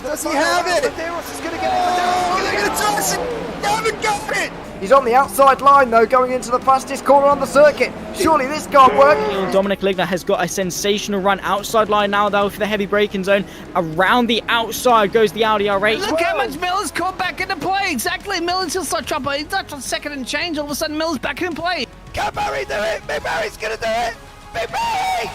Does he have it? Medeiros is going to get it. They're going to toss it. They haven't got it. He's on the outside line though, going into the fastest corner on the circuit. Surely this can't work. Dominic Ligner has got a sensational run outside line now though for the heavy braking zone. Around the outside goes the Audi R8. Look how much Miller's caught back into play. Exactly, Miller's still start trouble. He's not on second and change. All of a sudden, Miller's back in play. Can Barry do it? Big Barry's going to do it. Big Barry.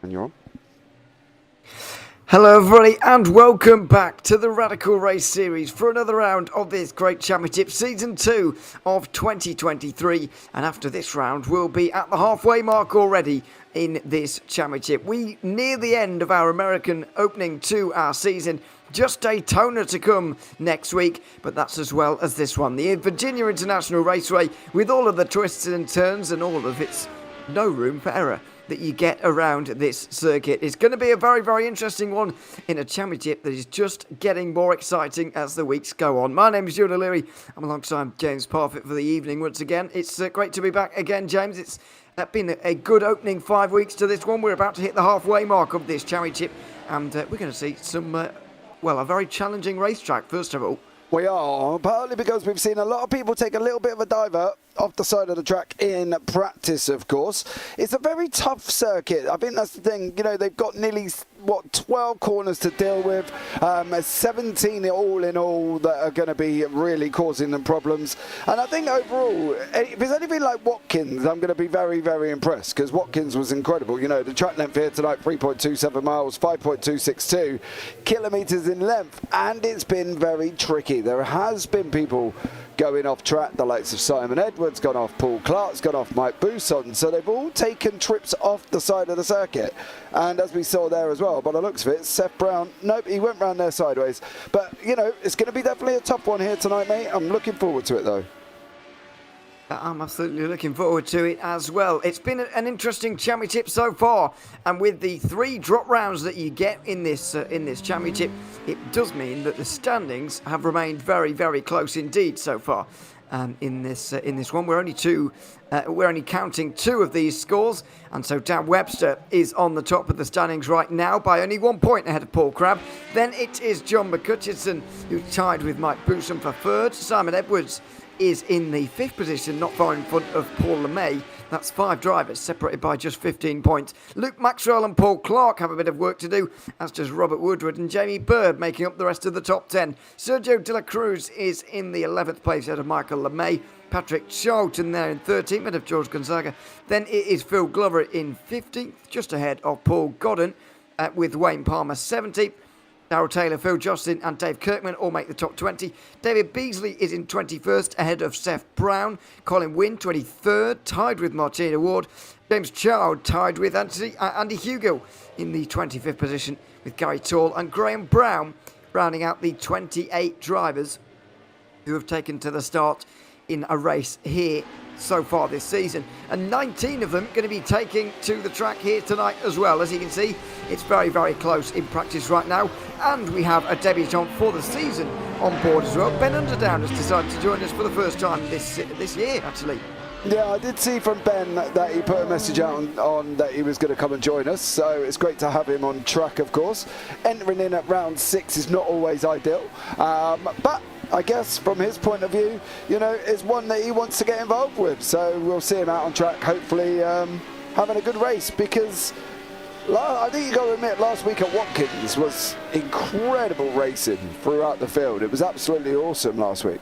And you're on. Hello everybody and welcome back to the Radical Race Series for another round of this great championship, Season 2 of 2023. And after this round we'll be at the halfway mark already in this championship. We near the end of our American opening to our season. Just Daytona to come next week, but that's as well as this one. The Virginia International Raceway, with all of the twists and turns and all of its no room for error that you get around this circuit. It's going to be a very, very interesting one in a championship that is just getting more exciting as the weeks go on. My name is Ewan O'Leary. I'm alongside James Parfitt for the evening once again. It's great to be back again, James. It's been a good opening 5 weeks to this one. We're about to hit the halfway mark of this championship, and we're going to see some, a very challenging racetrack, first of all. We are, partly because we've seen a lot of people take a little bit of a diver off the side of the track in practice, of course. It's a very tough circuit. I think that's the thing. You know, they've got nearly, 12 corners to deal with. 17 all in all that are going to be really causing them problems. And I think overall, if it's anything like Watkins, I'm going to be very, very impressed, because Watkins was incredible. You know, the track length here tonight, 3.27 miles, 5.262 kilometres in length. And it's been very tricky. There has been people going off track, the likes of Simon Edwards, gone off Paul Clark's, gone off Mike Bousson, so they've all taken trips off the side of the circuit. And as we saw there as well, by the looks of it, Seth Brown, nope, he went round there sideways. But, you know, it's going to be definitely a tough one here tonight, mate. I'm looking forward to it, though. I'm absolutely looking forward to it as well. It's been an interesting championship so far, and with the 3 drop rounds that you get in this championship, it does mean that the standings have remained very, very close indeed so far. In this one, we're only counting 2 of these scores, and so Dan Webster is on the top of the standings right now by only 1 point ahead of Paul Crabb. Then it is John McCutcheon who tied with Mike Bousson for 3rd. Simon Edwards is in the 5th position, not far in front of Paul LeMay. That's 5 drivers separated by just 15 points. Luke Maxwell and Paul Clark have a bit of work to do, as does Robert Woodward and Jamie Bird, making up the rest of the top 10. Sergio De La Cruz is in the 11th place ahead of Michael LeMay. Patrick Charlton there in 13th ahead of George Gonzaga. Then it is Phil Glover in 15th, just ahead of Paul Godden, with Wayne Palmer 17th. Darryl Taylor, Phil Jocelyn and Dave Kirkman all make the top 20. David Beasley is in 21st ahead of Seth Brown. Colin Wynn, 23rd, tied with Martina Ward. James Child tied with Andy Hugill in the 25th position with Gary Tall. And Graham Brown rounding out the 28 drivers who have taken to the start in a race here so far this season, and 19 of them going to be taking to the track here tonight as well. As you can see, it's very, very close in practice right now, and we have a debutant for the season on board as well. Ben Underdown has decided to join us for the first time this year, actually. Yeah, I did see from Ben that he put a message out on that he was going to come and join us, so it's great to have him on track, of course. Entering in at round 6 is not always ideal, but I guess from his point of view, you know, it's one that he wants to get involved with. So we'll see him out on track, hopefully having a good race, because I think you got to admit, last week at Watkins was incredible racing throughout the field. It was absolutely awesome last week.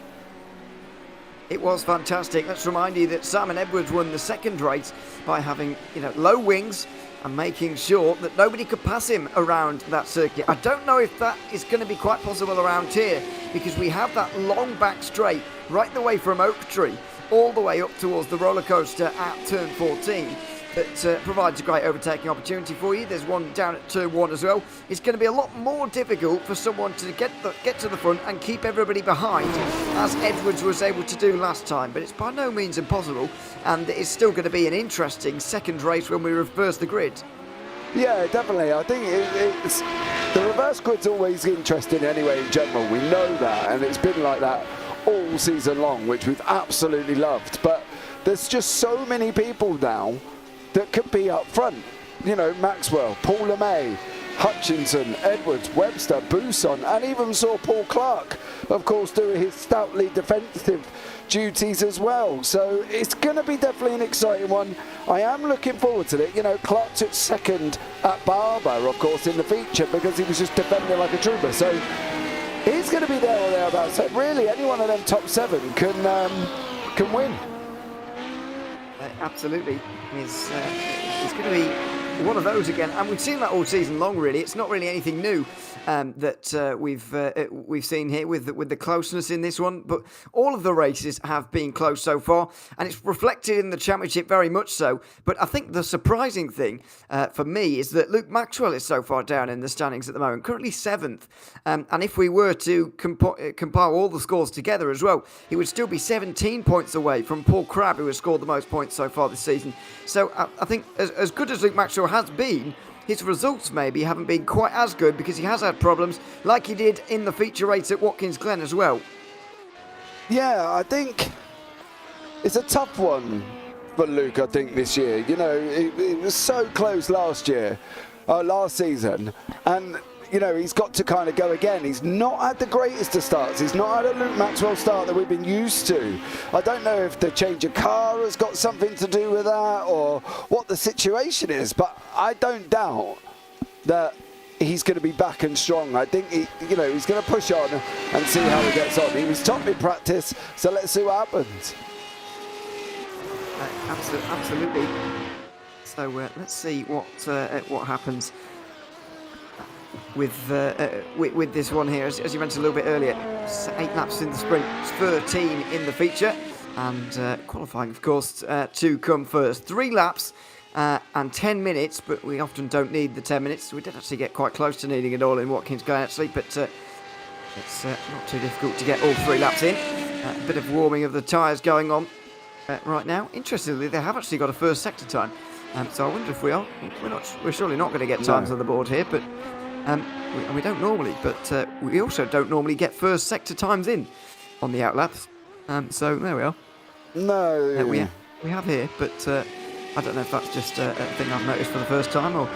It was fantastic. Let's remind you that Simon Edwards won the 2nd race by having, low wings and making sure that nobody could pass him around that circuit. I don't know if that is going to be quite possible around here, because we have that long back straight right the way from Oak Tree all the way up towards the roller coaster at turn 14. That provides a great overtaking opportunity for you. There's one down at turn 1 as well. It's going to be a lot more difficult for someone to get to the front and keep everybody behind, as Edwards was able to do last time. But it's by no means impossible, and it's still going to be an interesting second race when we reverse the grid. Yeah, definitely. I think it's the reverse grid's always interesting anyway in general. We know that, and it's been like that all season long, which we've absolutely loved. But there's just so many people now that could be up front. You know, Maxwell, Paul LeMay, Hutchinson, Edwards, Webster, Buson, and even saw Paul Clark, of course, doing his stoutly defensive duties as well. So it's going to be definitely an exciting one. I am looking forward to it. You know, Clark took second at Barber, of course, in the feature because he was just defending like a trooper. So he's going to be there or thereabouts. So really, any one of them top 7 can win. Absolutely. It's going to be one of those again, and we've seen that all season long. Really, it's not really anything new that we've seen here with the closeness in this one. But all of the races have been close so far, and it's reflected in the championship very much so. But I think the surprising thing for me is that Luke Maxwell is so far down in the standings at the moment, currently 7th. And if we were to compile all the scores together as well, he would still be 17 points away from Paul Crabb, who has scored the most points so far this season. So I think as good as Luke Maxwell has been, his results maybe haven't been quite as good because he has had problems like he did in the feature race at Watkins Glen as well. Yeah, I think it's a tough one for Luke, I think, this year. You know, it was so close last season, and you know, he's got to kind of go again. He's not had the greatest of starts. He's not had a Luke Maxwell start that we've been used to. I don't know if the change of car has got something to do with that or what the situation is, but I don't doubt that he's going to be back and strong. I think he's going to push on and see how he gets on. He was top in practice, so let's see what happens. Absolutely. So let's see what happens with this one here. As you mentioned a little bit earlier, 8 laps in the sprint, 13 in the feature, and qualifying, of course, to come first. 3 laps and 10 minutes, but we often don't need the 10 minutes. We did actually get quite close to needing it all in Watkins Glen, actually, but it's not too difficult to get all 3 laps in. A bit of warming of the tyres going on right now. Interestingly, they have actually got a first sector time, so I wonder if we're surely not going to get times on the board here, but we don't normally, but we also don't normally get first sector times in on the outlaps. So there we are. No. We have here, but I don't know if that's just a thing I've noticed for the first time or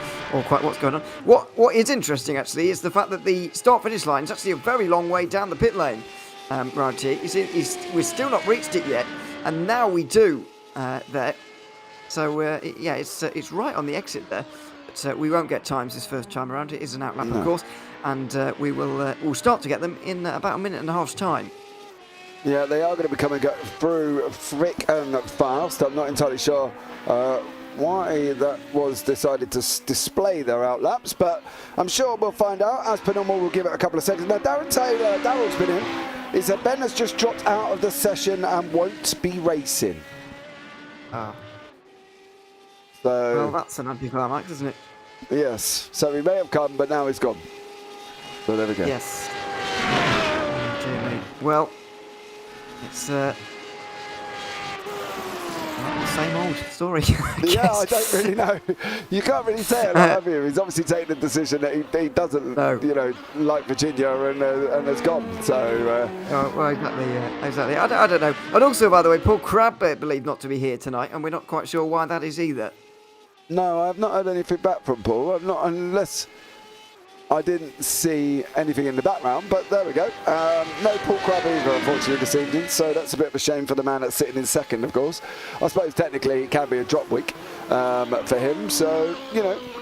quite what's going on. What is interesting, actually, is the fact that the start-finish line is actually a very long way down the pit lane right here. We've still not reached it yet, and now we do there. So, it's right on the exit there. But we won't get times this first time around. It is an outlap, of course, and we'll start to get them in about a minute and a half's time. Yeah, they are going to be coming through thick and fast. I'm not entirely sure why that was decided to display their outlaps, but I'm sure we'll find out. As per normal, we'll give it a couple of seconds. Now, Daryl's been in. He said Ben has just dropped out of the session and won't be racing. So, well, that's an anticlimax, isn't it? Yes. So he may have come, but now he's gone. So there we go. Yes. Oh, dear me. Well, it's the same old story. I don't really know. You can't really say it, have you? He's obviously taken the decision that he doesn't, like Virginia and has gone. So. Well, exactly. I don't know. And also, by the way, Paul Crabb believed not to be here tonight, and we're not quite sure why that is either. No, I've not heard anything back from Paul. Unless I didn't see anything in the background, but there we go. No Paul Crabb either, unfortunately, this evening, so that's a bit of a shame for the man that's sitting in second, of course. I suppose technically it can be a drop week for him, so,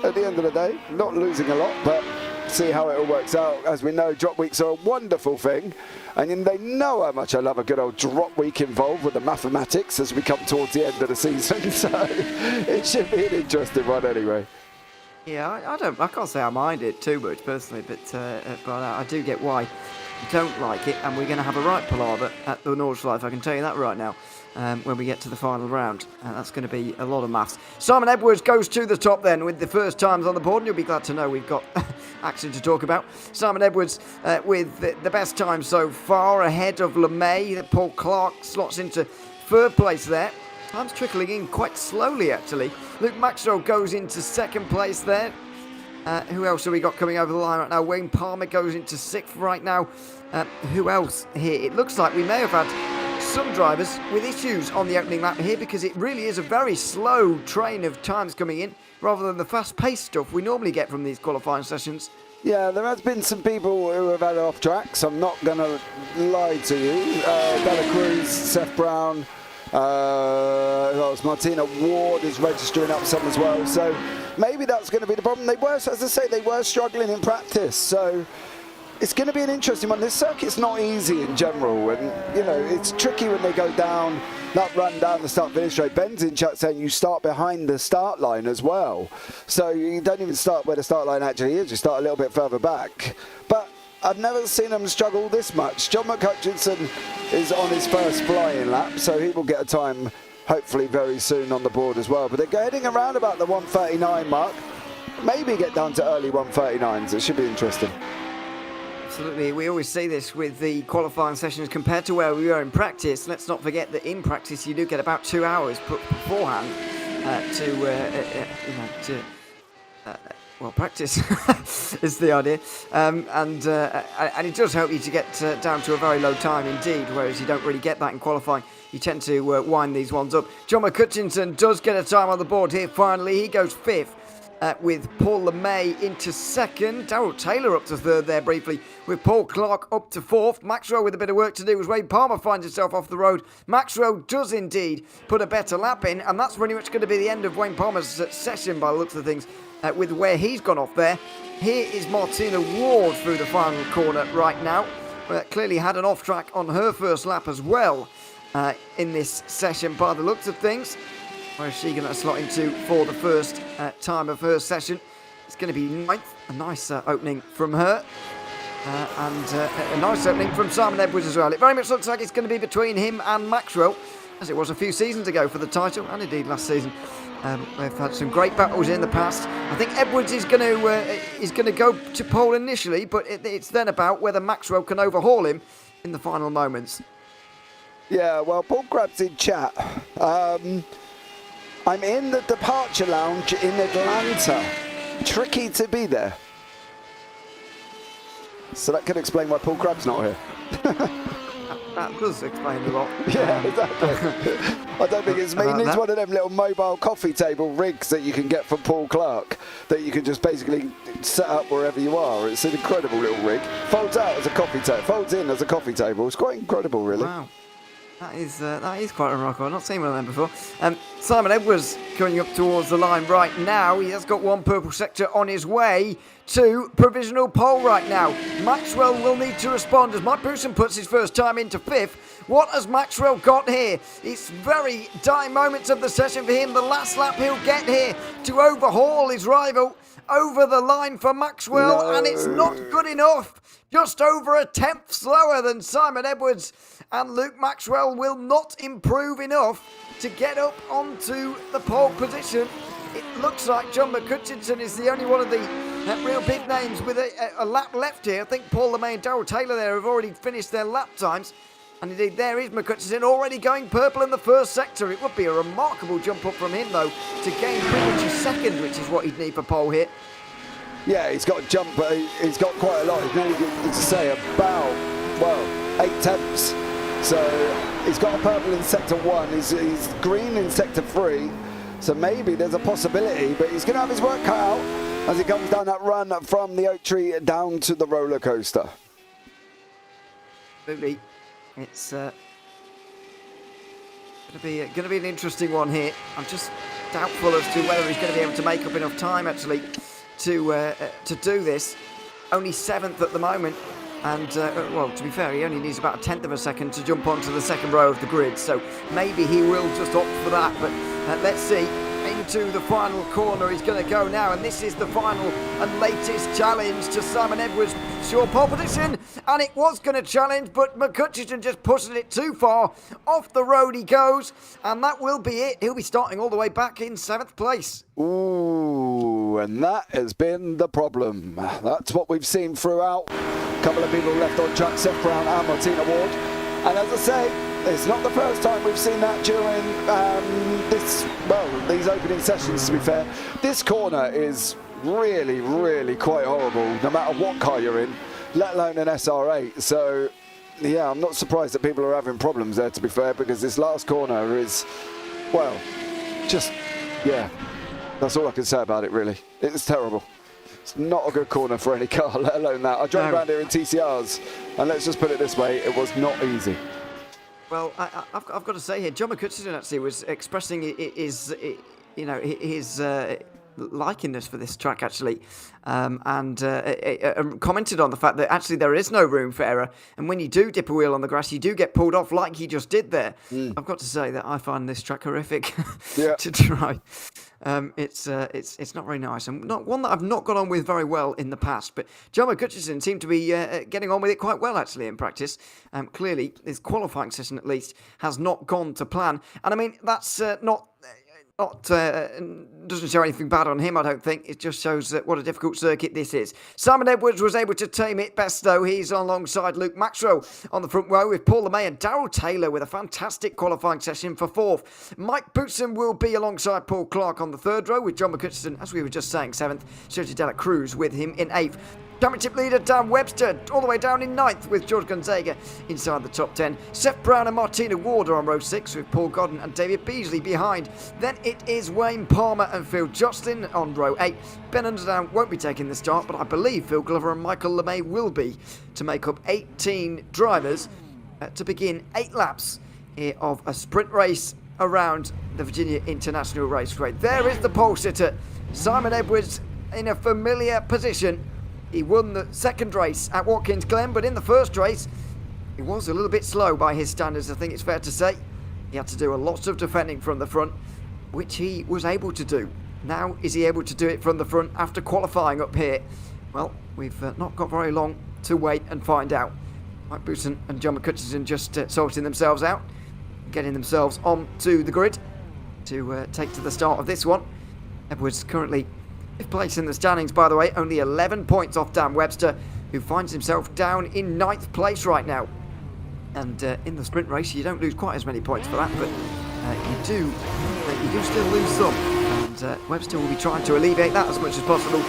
at the end of the day, not losing a lot, but see how it all works out. As we know, drop weeks are a wonderful thing, and they know how much I love a good old drop week involved with the mathematics as we come towards the end of the season, so it should be an interesting one anyway. Yeah, I can't say I mind it too much personally, but I do get why you don't like it, and we're going to have a right palaver at the Nordschleife, I can tell you that right now, when we get to the final round. That's going to be a lot of maths. Simon Edwards goes to the top then with the first times on the board, and you'll be glad to know we've got action to talk about. Simon Edwards with the best time so far, ahead of LeMay. Paul Clark slots into third place there. Time's trickling in quite slowly, actually. Luke Maxwell goes into second place there. Who else have we got coming over the line right now? Wayne Palmer goes into 6th right now. Who else here? It looks like we may have had some drivers with issues on the opening lap here, because it really is a very slow train of times coming in rather than the fast-paced stuff we normally get from these qualifying sessions. Yeah, there has been some people who have had it off track, so I'm not going to lie to you. Dela Cruz, Seth Brown, Martina Ward is registering up some as well, so maybe that's going to be the problem. They were, as I say, they were struggling in practice, so it's going to be an interesting one. This circuit's not easy in general, and it's tricky when they go down that run down the start-finish straight. Ben's in chat saying you start behind the start line as well, so you don't even start where the start line actually is. You start a little bit further back, but I've never seen them struggle this much. John McCutcheon is on his first flying lap, so he will get a time hopefully very soon on the board as well. But they're heading around about the 1:39 mark, maybe get down to early 1:39s. It should be interesting. Absolutely. We always say this with the qualifying sessions compared to where we were in practice. Let's not forget that in practice you do get about 2 hours beforehand practice is the idea, and it does help you to get down to a very low time indeed, whereas you don't really get that in qualifying. You tend to wind these ones up. John McCutcheon does get a time on the board here finally. He goes 5th. With Paul LeMay into 2nd. Darrell Taylor up to 3rd there briefly, with Paul Clark up to 4th. Maxwell with a bit of work to do as Wayne Palmer finds himself off the road. Maxwell does indeed put a better lap in, and that's pretty much going to be the end of Wayne Palmer's session by the looks of things, with where he's gone off there. Here is Martina Ward through the final corner right now. Clearly had an off track on her first lap as well in this session by the looks of things. Where is she going to slot into for the first time of her session? It's going to be 9th. A nice opening from her. And a nice opening from Simon Edwards as well. It very much looks like it's going to be between him and Maxwell, as it was a few seasons ago for the title, and indeed last season. They've had some great battles in the past. I think Edwards is going to go to pole initially, but it's then about whether Maxwell can overhaul him in the final moments. Yeah, well, Paul Crab's in chat. I'm in the departure lounge in Atlanta. Tricky to be there. So that could explain why Paul Crab's not here. That does explain a lot. Yeah, exactly. I don't think it's me. He needs one of them little mobile coffee table rigs that you can get from Paul Clark, that you can just basically set up wherever you are. It's an incredible little rig. Folds out as a coffee table, folds in as a coffee table. It's quite incredible, really. Wow. That is quite remarkable. I've not seen one of them before. Simon Edwards coming up towards the line right now. He has got one purple sector on his way to provisional pole right now. Maxwell will need to respond as Mike Poussin puts his first time into 5th. What has Maxwell got here? It's very dire moments of the session for him. The last lap he'll get here to overhaul his rival over the line for Maxwell, and it's not good enough. Just over a 10th slower than Simon Edwards, and Luke Maxwell will not improve enough to get up onto the pole position. It looks like John McCutcheon is the only one of the real big names with a lap left here. I think Paul LeMay and Darrell Taylor there have already finished their lap times. And indeed, there is McCutcheon already going purple in the first sector. It would be a remarkable jump up from him, though, to gain pretty much a second, which is what he'd need for pole here. Yeah, he's got a jump, but he's got quite a lot. He's nearly to say about, 8 tenths. So he's got a purple in sector 1. He's green in sector 3. So maybe there's a possibility, but he's going to have his work cut out as he comes down that run from the oak tree down to the roller coaster. Absolutely. It's going to be an interesting one here. I'm just doubtful as to whether he's going to be able to make up enough time, actually, to do this. Only 7th at the moment. And, to be fair, he only needs about a 10th of a second to jump onto the second row of the grid. So maybe he will just opt for that. But let's see. Into the final corner he's going to go now. And this is the final and latest challenge to Simon Edwards' sure pole position. And it was going to challenge, but McCutcheon just pushing it too far. Off the road he goes. And that will be it. He'll be starting all the way back in 7th place. Ooh, and that has been the problem. That's what we've seen throughout. A couple of people left on track, Seth Brown and Martina Ward. And as I say, it's not the first time we've seen that during these opening sessions, to be fair. This corner is really, really quite horrible, no matter what car you're in, let alone an SR8. So, yeah, I'm not surprised that people are having problems there, to be fair, because this last corner is, well, just, yeah, that's all I can say about it, really. It's terrible. It's not a good corner for any car, let alone that. I drove around here in TCRs, and let's just put it this way, it was not easy. Well, I've got to say here, John McCutcheon actually was expressing his likiness for this track actually, and commented on the fact that actually there is no room for error, and when you do dip a wheel on the grass, you do get pulled off like he just did there. I've got to say that I find this track horrific to try. It's not very nice, and not one that I've not got on with very well in the past. But John McCutcheon seemed to be getting on with it quite well actually in practice. Clearly, his qualifying session at least has not gone to plan, and I mean that's doesn't show anything bad on him, I don't think. It just shows what a difficult circuit this is. Simon Edwards was able to tame it best, though. He's alongside Luke Maxwell on the front row with Paul LeMay and Darrell Taylor with a fantastic qualifying session for fourth. Mike Bootson will be alongside Paul Clark on the third row with John McCutcheon, as we were just saying, seventh. Sergio Dela Cruz with him in eighth. Championship leader Dan Webster all the way down in ninth with George Gonzaga inside the top 10. Seth Brown and Martina Ward are on row 6 with Paul Godden and David Beasley behind. Then it is Wayne Palmer and Phil Jocelyn on row 8. Ben Underdown won't be taking the start, but I believe Phil Glover and Michael LeMay will be, to make up 18 drivers to begin 8 laps of a sprint race around the Virginia International Raceway. There is the pole sitter, Simon Edwards, in a familiar position. He won the second race at Watkins Glen, but in the first race, he was a little bit slow by his standards, I think it's fair to say. He had to do a lot of defending from the front, which he was able to do. Now, is he able to do it from the front after qualifying up here? Well, we've not got very long to wait and find out. Mike Bootson and John McCutcheon just sorting themselves out, getting themselves onto the grid to take to the start of this one. Edwards currently fifth place in the standings, by the way, only 11 points off Dan Webster, who finds himself down in 9th place right now. And in the sprint race, you don't lose quite as many points for that, but you do still lose some. And Webster will be trying to alleviate that as much as possible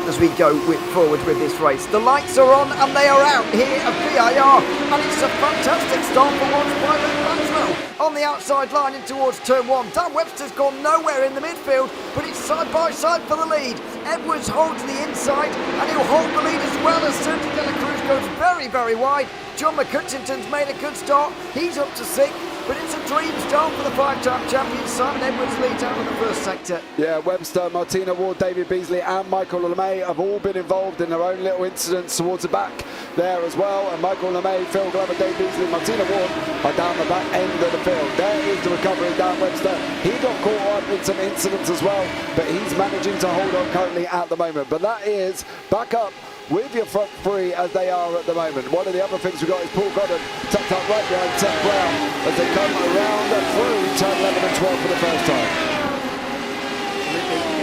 as we go forward with this race. The lights are on and they are out here at VIR, and it's a fantastic start for once by Luke Maxwell on the outside line in towards turn 1. Dan Webster's gone nowhere in the midfield, but it's side by side for the lead. Edwards holds the inside and he'll hold the lead as well as Sergio Dela Cruz goes very, very wide. John McCutcheon's made a good start. He's up to 6th. But it's a dream start for the 5-time champion. Simon Edwards leads out of the first sector. Yeah, Webster, Martina Ward, David Beasley and Michael LeMay have all been involved in their own little incidents towards the back there as well. And Michael LeMay, Phil Glover, David Beasley, Martina Ward are down the back end of the field. There is the recovery of Dan Webster. He got caught up in some incidents as well, but he's managing to hold on currently at the moment. But that is back up with your front three as they are at the moment. One of the other things we've got is Paul Godden tucked up right behind Seth Brown as they come around and through turn 11 and 12 for the first time.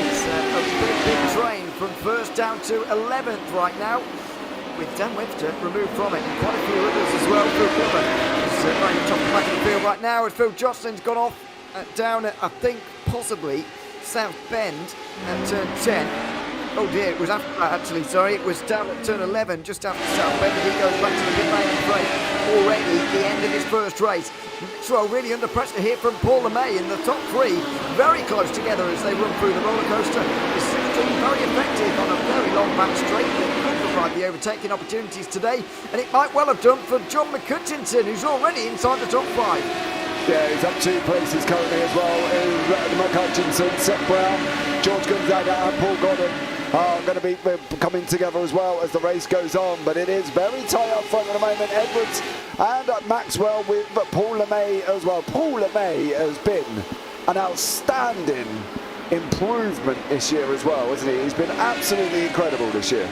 It's a big train from first down to 11th right now, with Dan Webster removed from it and quite a few others as well. Phil Glover is right at the top of the back of the field right now, and Phil Jocelyn's gone off down at, I think, possibly South Bend at turn 10. Oh dear, it was after that actually, sorry. It was down at turn 11, just after South Bend. He goes back to the pit lane and break. Already the end of his first race. Maxwell really under pressure here from Paul LeMay in the top 3. Very close together as they run through the roller coaster. The 16 very effective on a very long back straight that could provide the overtaking opportunities today. And it might well have done for John McCutcheon, who's already inside the top 5. Yeah, he's up 2 places currently as well. Mark Hutchinson, Seth Brown, George Gonzaga and Paul Godden are going to be coming together as well as the race goes on. But it is very tight up front at the moment. Edwards and Maxwell with Paul LeMay as well. Paul LeMay has been an outstanding improvement this year as well, hasn't he? He's been absolutely incredible this year.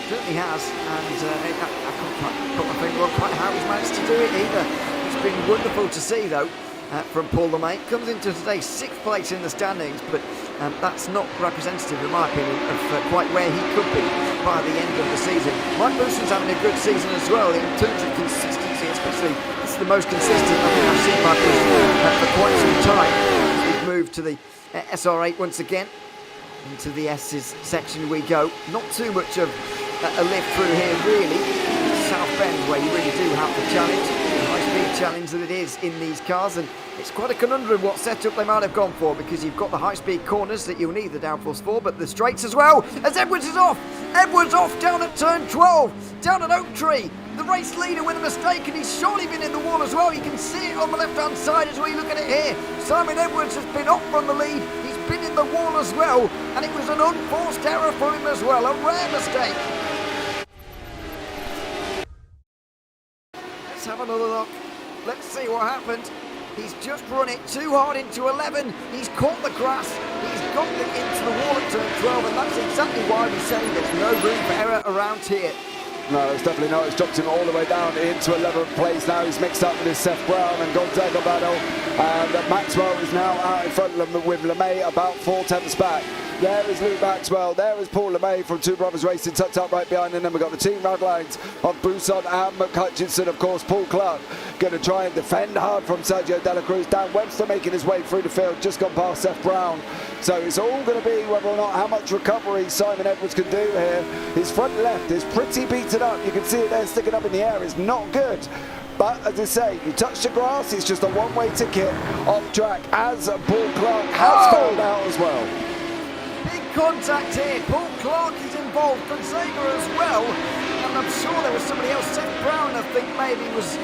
Certainly has, and I can't put my finger on quite how he's managed to do it either. It's been wonderful to see, though, from Paul LeMay. Comes into today's 6th place in the standings, but that's not representative, in my opinion, of quite where he could be by the end of the season. Mike Booson's having a good season as well in terms of consistency, especially. This is the most consistent I think I've seen Mike Booson for quite some time. We've moved to the SR8 once again. Into the S's section we go. Not too much of a lift through here, really. South Bend, where you really do have the challenge, the high-speed challenge that it is in these cars, and it's quite a conundrum what setup they might have gone for, because you've got the high-speed corners that you'll need the downforce for, but the straights as well, as Edwards is off! Edwards off down at turn 12, down at Oak Tree. The race leader with a mistake, and he's surely been in the wall as well. You can see it on the left-hand side as we look at it here. Simon Edwards has been off from the lead. He's been in the wall as well, and it was an unforced error for him as well, a rare mistake. Let's have another look. Let's see what happened. He's just run it too hard into 11. He's caught the grass. He's got it into the wall at turn 12, and that's exactly why we say there's no room for error around here. No, it's definitely not. It's dropped him all the way down into 11th place now. He's mixed up with his Seth Brown and Gonzaga battle. And Maxwell is now out in front of them with LeMay about 4 tenths back. There is Luke Maxwell. There is Paul LeMay from Two Brothers Racing, tucked up right behind him. And we've got the team raglines of Buson and McHutchinson. Of course, Paul Clark going to try and defend hard from Sergio De La Cruz. Dan Webster making his way through the field, just gone past Seth Brown. So it's all going to be whether or not how much recovery Simon Edwards can do here. His front left is pretty beaten up. You can see it there sticking up in the air. It's not good. But as I say, you touch the grass, it's just a one-way ticket off track, as Paul Clark has found out as well. Big contact here. Paul Clark is involved, Gonzaga as well. And I'm sure there was somebody else, Seth Brown, I think maybe was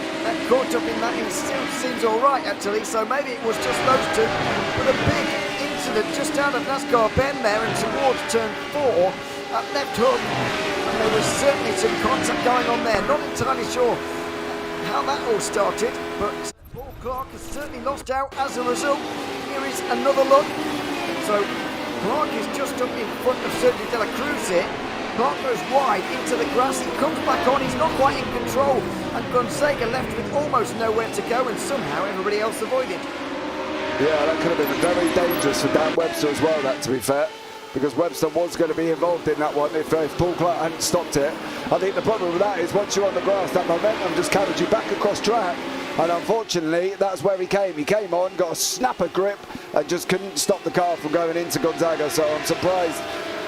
caught up in that. He still seems all right, actually. So maybe it was just those two. With a big incident just out of NASCAR Bend there and towards turn 4 at left hook. And there was certainly some contact going on there. Not entirely sure how that all started, but Paul Clark has certainly lost out as a result. Here is another look. So Clark is just up in front of Sergio De La Cruz here. Clark goes wide into the grass. He comes back on. He's not quite in control. And Gonzaga left with almost nowhere to go, and somehow everybody else avoided. Yeah, that could have been very dangerous for Dan Webster as well, that, to be fair, because Webster was going to be involved in that one if Paul Clark hadn't stopped it. I think the problem with that is once you're on the grass, that momentum just carried you back across track. And unfortunately, that's where he came. He came on, got a snapper grip, and just couldn't stop the car from going into Gonzaga. So I'm surprised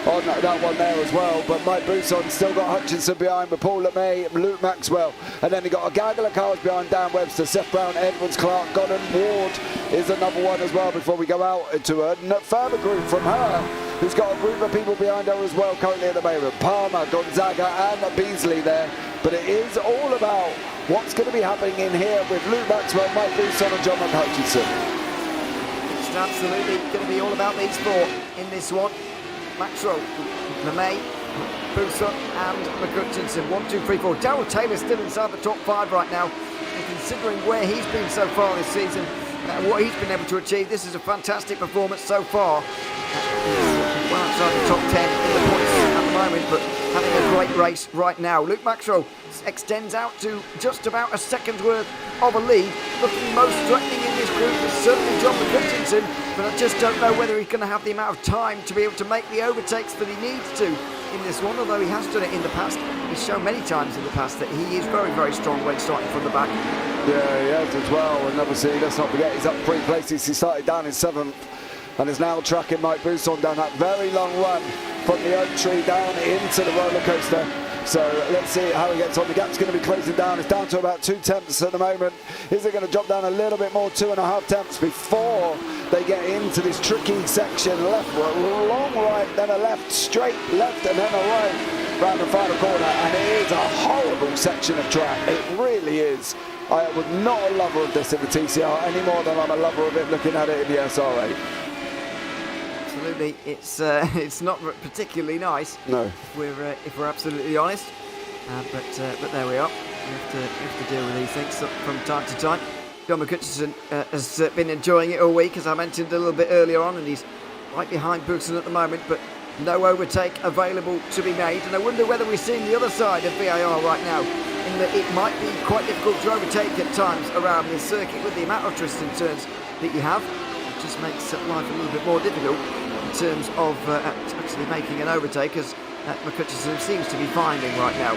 on that one there as well. But Mike Buson still got Hutchinson behind with Paul LeMay, Luke Maxwell. And then he got a gaggle of cars behind Dan Webster, Seth Brown, Edwards, Clark, Godden, Ward is another one as well before we go out into a further group from her, who's got a group of people behind her as well currently at the moment. Palmer, Gonzaga and Beasley there. But it is all about what's going to be happening in here with Luke Maxwell, Mike Buson and John McHutchinson. It's absolutely going to be all about these four in this one. Maxwell, LeMay, Buson and McHutchinson. 1, 2, 3, 4. Darrell Taylor still inside the top 5 right now. And considering where he's been so far this season and what he's been able to achieve, this is a fantastic performance so far. Well outside the top 10 in the points at the moment, but having a great race right now. Luke Maxwell extends out to just about a second's worth of a lead. Looking most threatening in this group is certainly John McHutchinson, but I just don't know whether he's going to have the amount of time to be able to make the overtakes that he needs to in this one, although he has done it in the past. He's shown many times in the past that he is very, very strong when starting from the back. Yeah, he has as well, and obviously let's not forget he's up 3 places. He started down in 7th and is now tracking Mike Buson down that very long run from the Oak Tree down into the roller coaster. So let's see how he gets on. The gap's going to be closing down. It's down to about 2 tenths at the moment. Is it going to drop down a little bit more, 2.5 tenths before they get into this tricky section? Left, long right, then a left, straight left, and then a right round the final corner. And it is a horrible section of track. It really is. I was not a lover of this in the TCR any more than I'm a lover of it looking at it in the SR8. Absolutely, it's not particularly nice. No. If we're absolutely honest, but there we are. We have to deal with these things from time to time. John McHutchinson has been enjoying it all week, as I mentioned a little bit earlier on, and he's right behind Buson at the moment, but no overtake available to be made. And I wonder whether we're seeing the other side of VAR right now, in that it might be quite difficult to overtake at times around this circuit with the amount of twists and turns that you have. It just makes life a little bit more difficult in terms of actually making an overtake, as McHutchinson seems to be finding right now.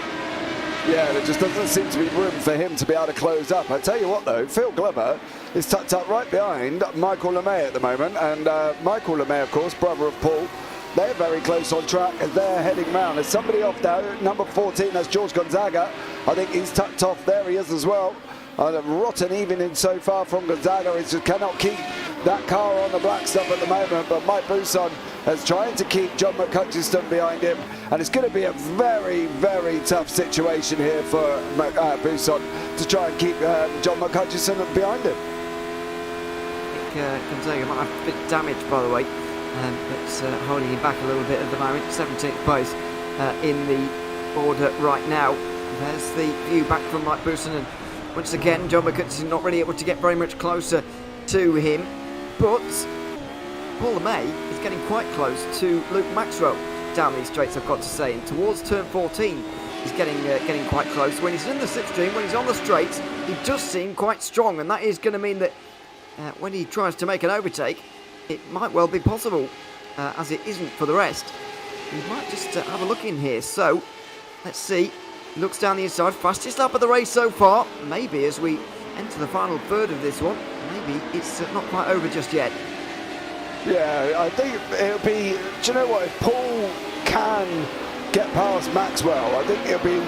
Yeah, there just doesn't seem to be room for him to be able to close up. I tell you what though, Phil Glover is tucked up right behind Michael LeMay at the moment, and Michael LeMay, of course, brother of Paul, they're very close on track as they're heading round. There's somebody off now, number 14, that's George Gonzaga. I think he's tucked off. There he is as well. Rotten evening so far from Gonzaga. He just cannot keep that car on the black stuff at the moment, but Mike Buisson is trying to keep John McHutchison behind him, and it's going to be a very, very tough situation here for Buisson to try and keep John McHutchison behind him. I think Gonzaga might have a bit damaged, by the way, but holding him back a little bit at the moment. 17th place in the order right now. There's the view back from Mike Buisson, and once again John McHutchison not really able to get very much closer to him, but Paul LeMay is getting quite close to Luke Maxwell down these straights, I've got to say, and towards turn 14 he's getting quite close. When he's in the slipstream, when he's on the straights, he does seem quite strong, and that is going to mean that when he tries to make an overtake, it might well be possible, as it isn't for the rest. He might just have a look in here. So let's see. He looks down the inside, fastest lap of the race so far. Maybe as we enter the final third of this one, maybe it's not quite over just yet. Yeah, I think it'll be, do you know what, if Paul can get past Maxwell, I think it'll be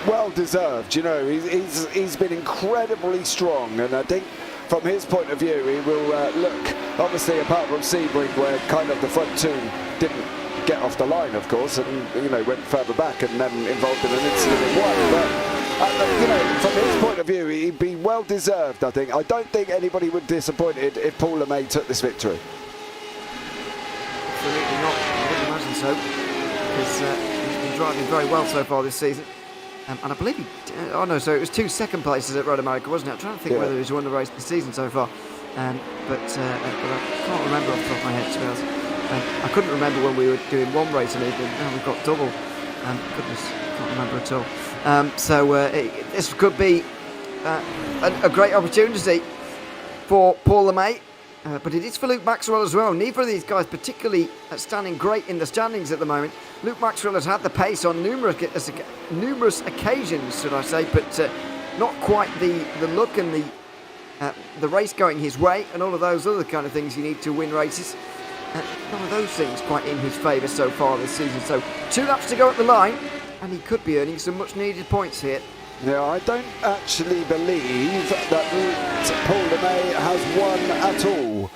well deserved. You know, he's been incredibly strong, and I think from his point of view, he will look, obviously apart from Sebring, where kind of the front two didn't get off the line, of course, and, you know, went further back and then involved in an incident in one. But, you know, from his point of view, he'd be well deserved, I think. I don't think anybody would be disappointed if Paul LeMay took this victory. Absolutely not. I wouldn't imagine so, because he's been driving very well so far this season. And I believe he... oh no, so it was 2 second places at Road America, wasn't it? I'm trying to think whether he's won the race this season so far. But I can't remember off the top of my head, to be honest. I couldn't remember when we were doing one race and now we've got double. Goodness, can't remember at all. So this could be a great opportunity for Paul LeMay. But it is for Luke Maxwell as well. Neither of these guys particularly standing great in the standings at the moment. Luke Maxwell has had the pace on numerous occasions, should I say, but not quite the look and the race going his way and all of those other kind of things you need to win races. None of those things quite in his favour so far this season. So 2 laps to go at the line, and he could be earning some much needed points here. Yeah, I don't actually believe that Paul LeMay has won at all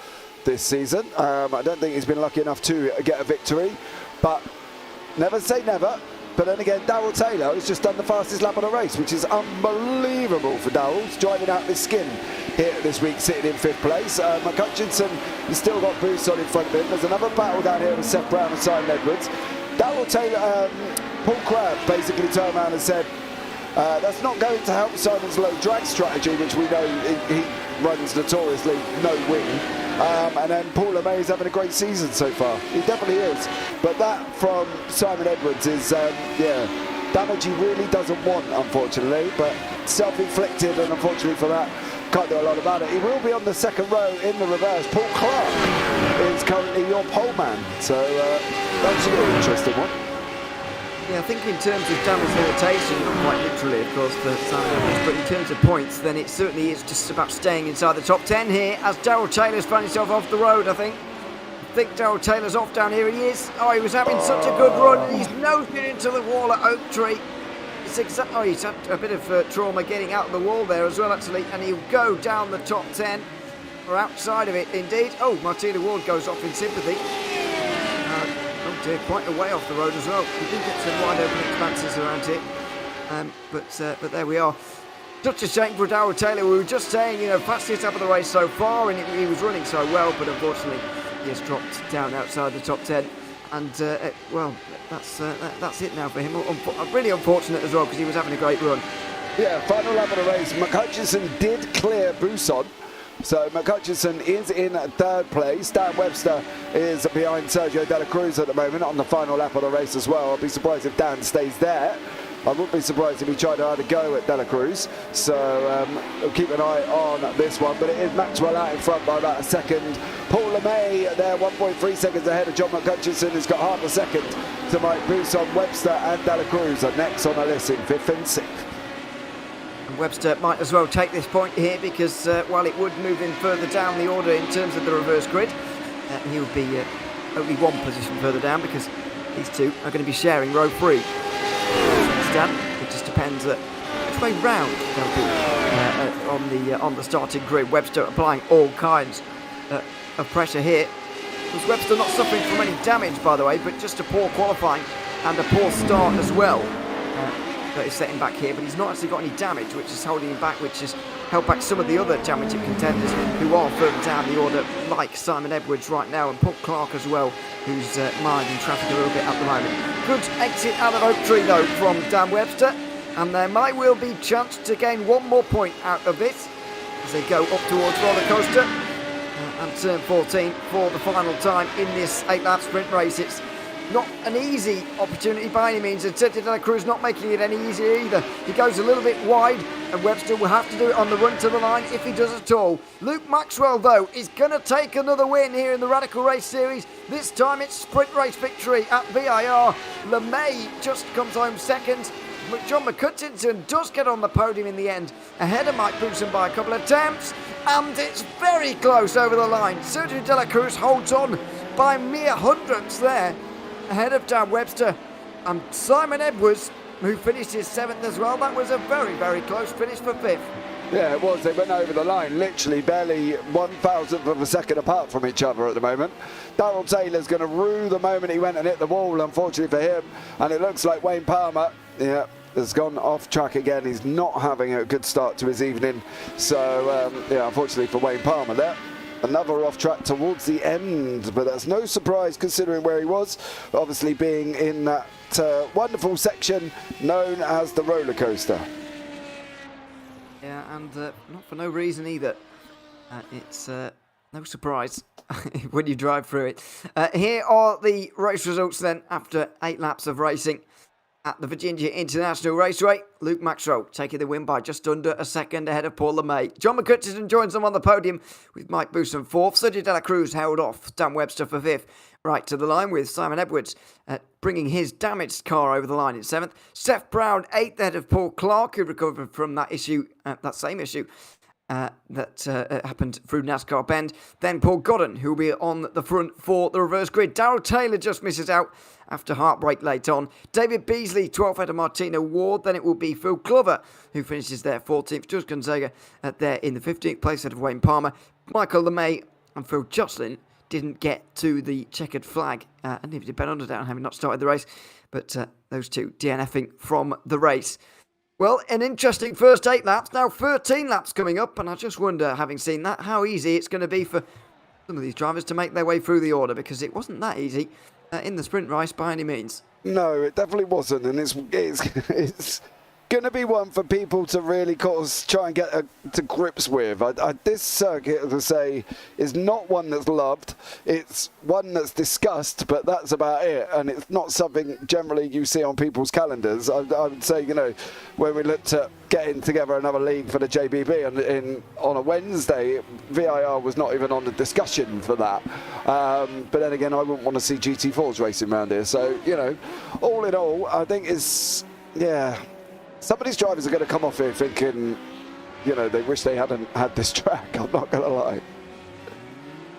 this season. I don't think he's been lucky enough to get a victory, but never say never. But then again, Darrell Taylor has just done the fastest lap of the race, which is unbelievable for Darrell. He's driving out his skin here this week, sitting in 5th place. McHutchison has still got Buisson in front of him. There's another battle down here with Seth Brown and Simon Edwards. Darrell Taylor, Paul Crabb basically turned around and said, that's not going to help Simon's low drag strategy, which we know he runs notoriously no wing. And then Paul LeMay is having a great season so far. He definitely is. But that from Simon Edwards is, damage he really doesn't want, unfortunately. But self-inflicted, and unfortunately for that, can't do a lot about it. He will be on the 2nd row in the reverse. Paul Clark is currently your pole man. So that's an interesting one. Yeah, I think in terms of damage limitation, not quite literally, of course, for Simon Edwards, but in terms of points, then it certainly is just about staying inside the top 10 here, as Darrell Taylor's found himself off the road, I think Darrell Taylor's off down here, he is. Oh, he was having such a good run, and he's nosed it into the wall at Oak Tree. It's he's had a bit of trauma getting out of the wall there as well, actually, and he'll go down the top 10, or outside of it, indeed. Oh, Martina Ward goes off in sympathy. Oh dear, quite a way off the road as well. We do get some wide open expanses around here, but there we are. Such a shame for Darrell Taylor. We were just saying, you know, fastest up of the race so far, and he was running so well, but unfortunately he has dropped down outside the top 10. And well, that's it now for him. Really unfortunate as well, because he was having a great run. Yeah, final lap of the race. McHutchison did clear Buisson. So McHutchison is in 3rd place. Dan Webster is behind Sergio De La Cruz at the moment on the final lap of the race as well. I'll be surprised if Dan stays there. I wouldn't be surprised if he tried to have a go at De La Cruz. So we'll keep an eye on this one. But it is Maxwell out in front by about a second. Paul LeMay there 1.3 seconds ahead of John McHutchison, who's got half a second to Mike Buisson. Webster and De La Cruz are next on the list in 5th and 6th. Webster might as well take this point here, because while it would move him further down the order in terms of the reverse grid, he would be only one position further down because these two are going to be sharing row 3. It just depends which way round they'll be on the starting grid. Webster applying all kinds of pressure here. Was Webster not suffering from any damage, by the way, but just a poor qualifying and a poor start as well. That is setting back here, but he's not actually got any damage, which is holding him back, which has held back some of the other championship contenders who are further down the order, like Simon Edwards right now, and Paul Clark as well, who's minding traffic a little bit at the moment. Good exit out of Oak Tree, though, from Dan Webster, and there might well be chance to gain one more point out of this as they go up towards roller coaster and turn 14 for the final time in this 8-lap sprint race. It's not an easy opportunity by any means, and Sergio De La Cruz not making it any easier either. He goes a little bit wide, and Webster will have to do it on the run to the line if he does at all. Luke Maxwell, though, is going to take another win here in the Radical Race Series. This time it's sprint race victory at VIR. LeMay just comes home second. John McCutcheon does get on the podium in the end, ahead of Mike Boulson by a couple of attempts, and it's very close over the line. Sergio De La Cruz holds on by mere hundredths there, ahead of Dan Webster and Simon Edwards, who finished his 7th as well. That was a very, very close finish for 5th. Yeah, it was. They went over the line, literally barely 1,000th of a second apart from each other at the moment. Darrell Taylor's going to rue the moment he went and hit the wall, unfortunately for him. And it looks like Wayne Palmer, has gone off track again. He's not having a good start to his evening. So, unfortunately for Wayne Palmer there. Another off track towards the end, but that's no surprise considering where he was, obviously being in that wonderful section known as the roller coaster. Yeah, and not for no reason either. It's no surprise when you drive through it. Here are the race results then after 8 laps of racing. At the Virginia International Raceway, Luke Maxwell taking the win by just under a second ahead of Paul LeMay. John McCutcheon joins them on the podium with Mike Boulson 4th. Sergio De La Cruz held off Dan Webster for 5th. Right to the line with Simon Edwards bringing his damaged car over the line in 7th. Seth Brown 8th ahead of Paul Clark, who recovered from that same issue that happened through NASCAR Bend. Then Paul Godden, who will be on the front for the reverse grid. Darrell Taylor just misses out after heartbreak late on. David Beasley, 12th ahead of Martina Ward. Then it will be Phil Glover, who finishes there 14th. George Gonzaga there in the 15th place ahead of Wayne Palmer. Michael LeMay and Phil Jocelyn didn't get to the checkered flag, and neither did Ben Underdown, having not started the race. But those two DNFing from the race. Well, an interesting first 8 laps. Now 13 laps coming up, and I just wonder, having seen that, how easy it's going to be for some of these drivers to make their way through the order, because it wasn't that easy in the sprint race by any means. No, it definitely wasn't, and it's going to be one for people to really try and get to grips with. This circuit, as I say, is not one that's loved. It's one that's discussed, but that's about it. And it's not something generally you see on people's calendars. I would say, when we looked at getting together another league for the JPB on a Wednesday, VIR was not even on the discussion for that. But then again, I wouldn't want to see GT4s racing around here. So, all in all, I think some of these drivers are going to come off here thinking, they wish they hadn't had this track. I'm not going to lie.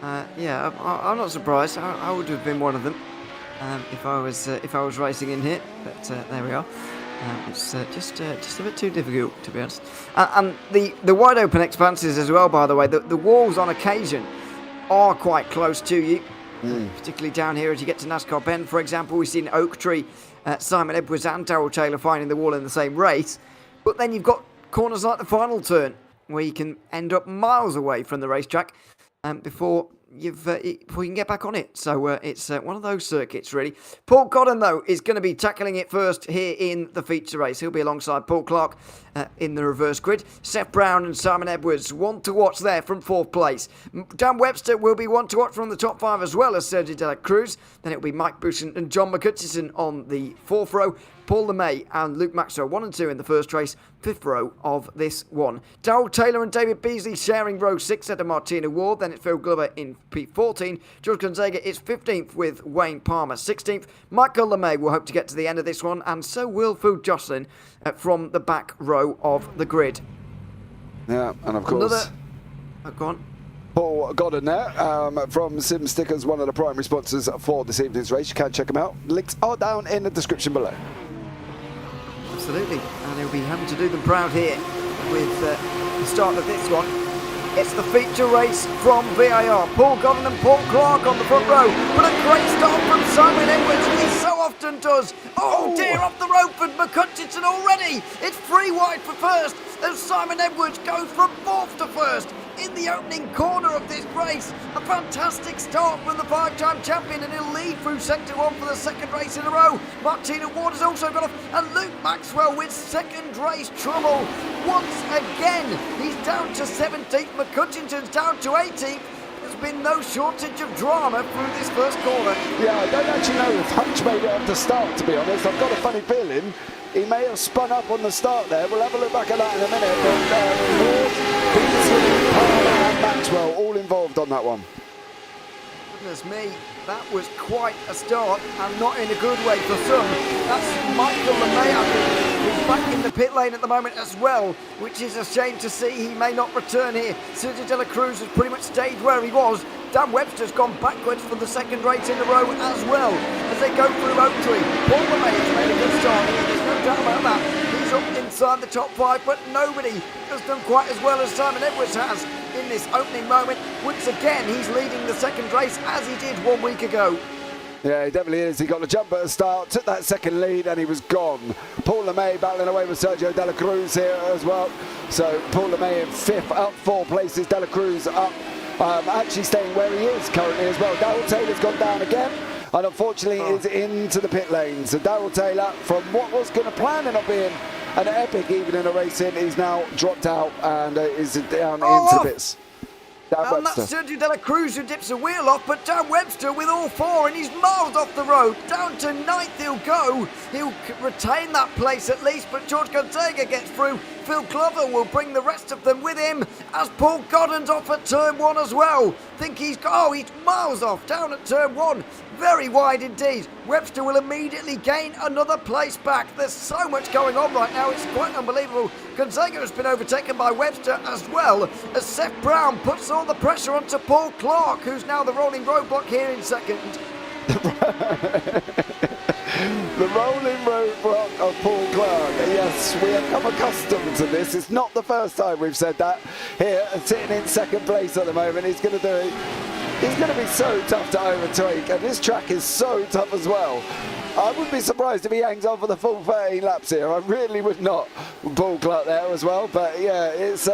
I'm not surprised. I would have been one of them if I was racing in here. But there we are. It's just a bit too difficult, to be honest. And the wide open expanses as well, by the way. The walls on occasion are quite close to you, particularly down here as you get to NASCAR Bend, for example. We've seen Oak Tree, Simon Edwards and Darrell Taylor finding the wall in the same race. But then you've got corners like the final turn where you can end up miles away from the racetrack before you can get back on it. So it's one of those circuits, really. Paul Godden, though, is going to be tackling it first here in the feature race. He'll be alongside Paul Clark in the reverse grid. Seth Brown and Simon Edwards, one to watch there from 4th place. Dan Webster will be one to watch from the top 5 as well as Sergio De La Cruz. Then it'll be Mike Boulson and John McCutcheon on the 4th row. Paul LeMay and Luke Maxwell 1 and 2 in the first race, 5th row of this one. Darrell Taylor and David Beasley sharing row 6 at Martina Ward. Then it's Phil Glover in P14. George Gonzaga is 15th with Wayne Palmer 16th. Michael LeMay will hope to get to the end of this one, and so will Phil Jocelyn from the back row of the grid. Yeah, and of course... Go on. Paul Godden there from Sim Stickers, one of the primary sponsors for this evening's race. You can check them out. Links are down in the description below. Absolutely, and he'll be having to do them proud here with the start of this one. It's the feature race from VAR. Paul Godden and Paul Clark on the front row. But a great start from Simon Edwards, as he so often does. Oh dear, off the rope for McCutcheon already. It's free wide for first as Simon Edwards goes from fourth to first in the opening corner of this race. A fantastic start from the five-time champion, and he'll lead through sector one for the second race in a row. Martina Ward has also got off, and Luke Maxwell with second race trouble. Once again, he's down to 17th. McCutcheon's down to 18th. There's been no shortage of drama through this first corner. Yeah, I don't actually know if Hutch made it off the start, to be honest. I've got a funny feeling he may have spun up on the start there. We'll have a look back at that in a minute. But Ward, Beasley, Parfitt and Maxwell all involved on that one. Goodness me, that was quite a start, and not in a good way for some. That's Michael LeMay, I think, who's back in the pit lane at the moment as well, which is a shame to see. He may not return here. Sergio De La Cruz has pretty much stayed where he was. Dan Webster's gone backwards for the second race in a row as well as they go through Oak Tree. Paul LeMay has made a good start here, there's no doubt about that. He's up inside the top five, but nobody has done quite as well as Simon Edwards has in this opening moment. Once again, he's leading the second race as he did 1 week ago. Yeah, he definitely is. He got the jump at the start, took that second lead, and he was gone. Paul LeMay battling away with Sergio De La Cruz here as well. So Paul LeMay in fifth, up 4 places. De La Cruz up, actually staying where he is currently as well. Darryl Taylor's gone down again, and unfortunately is into the pit lane. So Darryl Taylor, from what was going to plan on being an epic evening of racing, he's now dropped out and is down into the pits. Dan And Webster. that's Sergio De La Cruz who dips a wheel off, but Dan Webster with all 4, and he's miles off the road. Down to 9th he'll go. He'll retain that place at least, but George Gonzaga gets through. Phil Glover will bring the rest of them with him as Paul Godden's off at turn 1 as well. Think he's miles off down at turn 1. Very wide indeed. Webster will immediately gain another place back. There's so much going on right now, it's quite unbelievable. Gonzaga has been overtaken by Webster as well as Seth Brown puts all the pressure onto Paul Clark, who's now the rolling roadblock here in second. The rolling roadblock of Paul Clark. Yes, we have come accustomed to this. It's not the first time we've said that. Here, sitting in second place at the moment, he's going to do it. He's going to be so tough to overtake, and this track is so tough as well. I wouldn't be surprised if he hangs on for the full 13 laps here. I really would not. Paul Clark there as well, but yeah, it's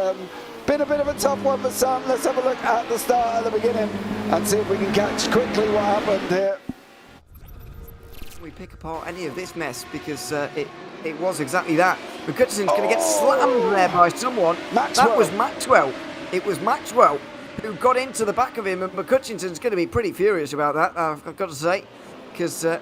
been a bit of a tough one for some. Let's have a look at the start at the beginning and see if we can catch quickly what happened here. We pick apart any of this mess because it was exactly that. McCutcheon's going to get slammed there by someone. Maxwell. That was Maxwell. It was Maxwell who got into the back of him, and McCutcheon's going to be pretty furious about that, I've got to say, because there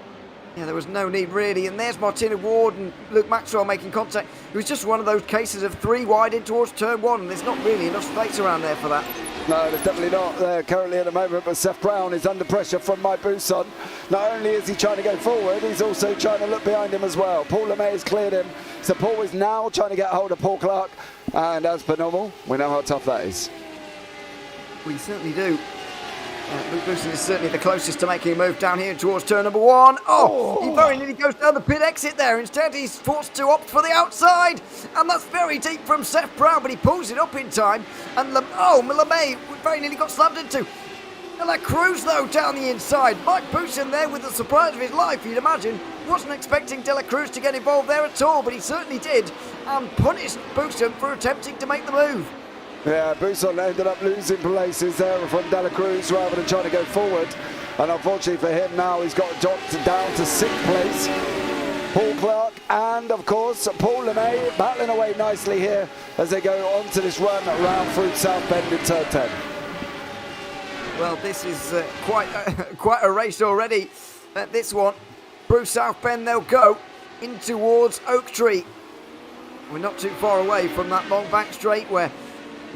was no need really. And there's Martina Ward and Luke Maxwell making contact. It was just one of those cases of 3 wide in towards turn 1, and there's not really enough space around there for that. No, there's definitely not there currently at the moment, but Seth Brown is under pressure from Mike Bousson. Not only is he trying to go forward, he's also trying to look behind him as well. Paul LeMay has cleared him, so Paul is now trying to get hold of Paul Clark, and as per normal, we know how tough that is. We certainly do. Luke Bousson is certainly the closest to making a move down here towards turn number 1. He very nearly goes down the pit exit there. Instead, he's forced to opt for the outside. And that's very deep from Seth Brown, but he pulls it up in time. And LeMay very nearly got slammed into. De La Cruz, though, down the inside. Mike Bousson there with the surprise of his life, you'd imagine. Wasn't expecting De La Cruz to get involved there at all, but he certainly did. And punished Bousson for attempting to make the move. Yeah, Bousson ended up losing places there from De La Cruz rather than trying to go forward. And unfortunately for him now, he's got dropped down to 6th place. Paul Clark and, of course, Paul LeMay battling away nicely here as they go on to this run around through South Bend in turn 10. Well, this is quite a race already. This one, through South Bend they'll go in towards Oak Tree. We're not too far away from that long back straight where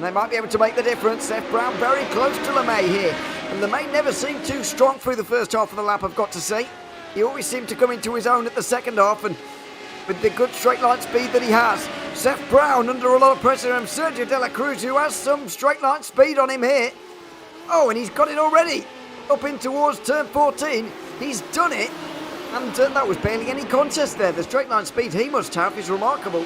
they might be able to make the difference. Seth Brown very close to LeMay here. And LeMay never seemed too strong through the first half of the lap, I've got to say. He always seemed to come into his own at the second half, and with the good straight line speed that he has. Seth Brown under a lot of pressure, and Sergio De La Cruz, who has some straight line speed on him here. Oh, and he's got it already. Up in towards turn 14. He's done it. And that was barely any contest there. The straight line speed he must have is remarkable.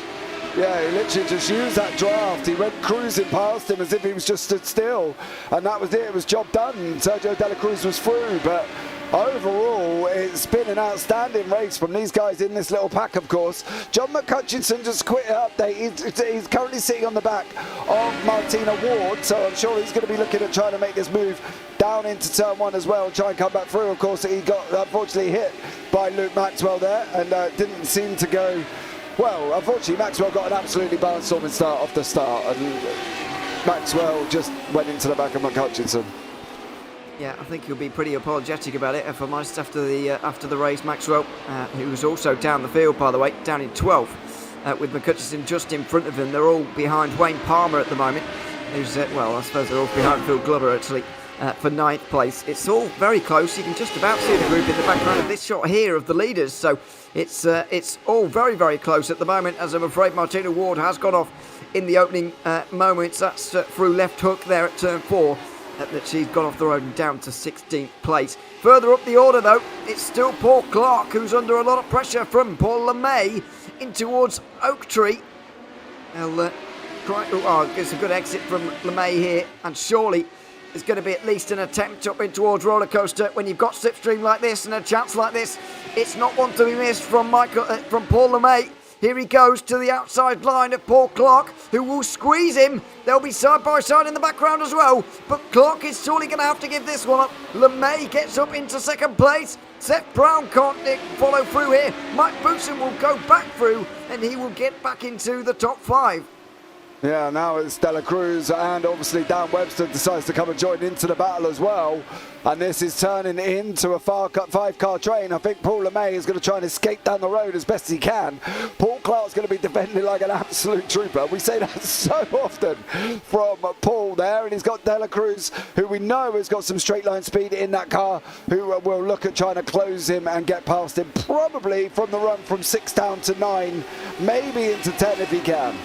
Yeah, he literally just used that draft. He went cruising past him as if he was just stood still. And that was it. It was job done. Sergio De La Cruz was through. But overall, it's been an outstanding race from these guys in this little pack, of course. John McCutcheon just quit update. He's currently sitting on the back of Martina Ward. So I'm sure he's going to be looking at trying to make this move down into turn 1 as well and try and come back through. Of course, he got unfortunately hit by Luke Maxwell there and didn't seem to go. Well, unfortunately, Maxwell got an absolutely barnstorming start off the start, and Maxwell just went into the back of McCutcheon. Yeah, I think he'll be pretty apologetic about it for Mast after the race. Maxwell, who was also down the field, by the way, down in 12th, with McCutcheon just in front of him. They're all behind Wayne Palmer at the moment, who's, well, I suppose they're all behind Phil Glover, actually, for 9th place. It's all very close. You can just about see the group in the background of this shot here of the leaders, so it's all very, very close at the moment, as I'm afraid Martina Ward has gone off in the opening moments. That's through left hook there at turn 4. That she's gone off the road and down to 16th place. Further up the order, though, it's still Paul Clark, who's under a lot of pressure from Paul LeMay in towards Oak Tree. It's a good exit from LeMay here, and surely there's going to be at least an attempt up in towards Roller Coaster. When you've got slipstream like this and a chance like this, it's not one to be missed from Paul LeMay. Here he goes to the outside line of Paul Clark, who will squeeze him. They'll be side by side in the background as well. But Clark is surely going to have to give this one up. LeMay gets up into 2nd place. Seth Brown can't follow through here. Mike Bootson will go back through, and he will get back into the top 5. Yeah, now it's De La Cruz, and obviously Dan Webster decides to come and join into the battle as well. And this is turning into a 5-car train. I think Paul LeMay is going to try and escape down the road as best as he can. Paul Clark's going to be defending like an absolute trooper. We say that so often from Paul there. And he's got De La Cruz, who we know has got some straight line speed in that car, who will look at trying to close him and get past him, probably from the run from 6 down to 9, maybe into 10 if he can.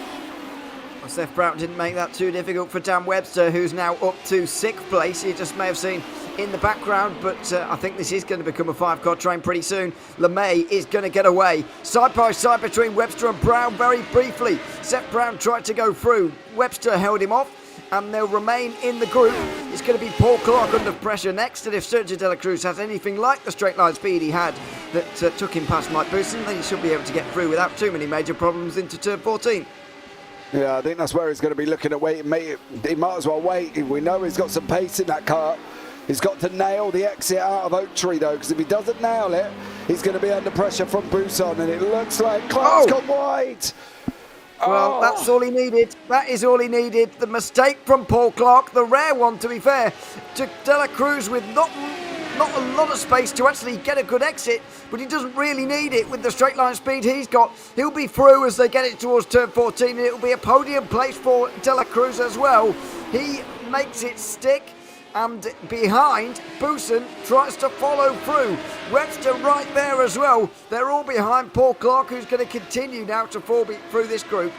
Well, Seth Brown didn't make that too difficult for Dan Webster, who's now up to 6th place. You just may have seen in the background, but I think this is going to become a 5-car train pretty soon. LeMay is going to get away. Side by side between Webster and Brown very briefly. Seth Brown tried to go through. Webster held him off, and they'll remain in the group. It's going to be Paul Clark under pressure next, and if Sergio De La Cruz has anything like the straight line speed he had that took him past Mike Bootson, then he should be able to get through without too many major problems into turn 14. Yeah, I think that's where he's going to be looking at waiting. He might as well wait. We know he's got some pace in that car. He's got to nail the exit out of Oak Tree, though, because if he doesn't nail it, he's going to be under pressure from Busan, and it looks like Clark's gone wide. Well, that's all he needed. That is all he needed. The mistake from Paul Clark, the rare one, to be fair, to De La Cruz with not a lot of space to actually get a good exit, but he doesn't really need it with the straight line speed he's got. He'll be through as they get it towards turn 14, and it'll be a podium place for De La Cruz as well. He makes it stick, and behind, Bootson tries to follow through. Webster right there as well. They're all behind Paul Clark, who's going to continue now to fall through this group.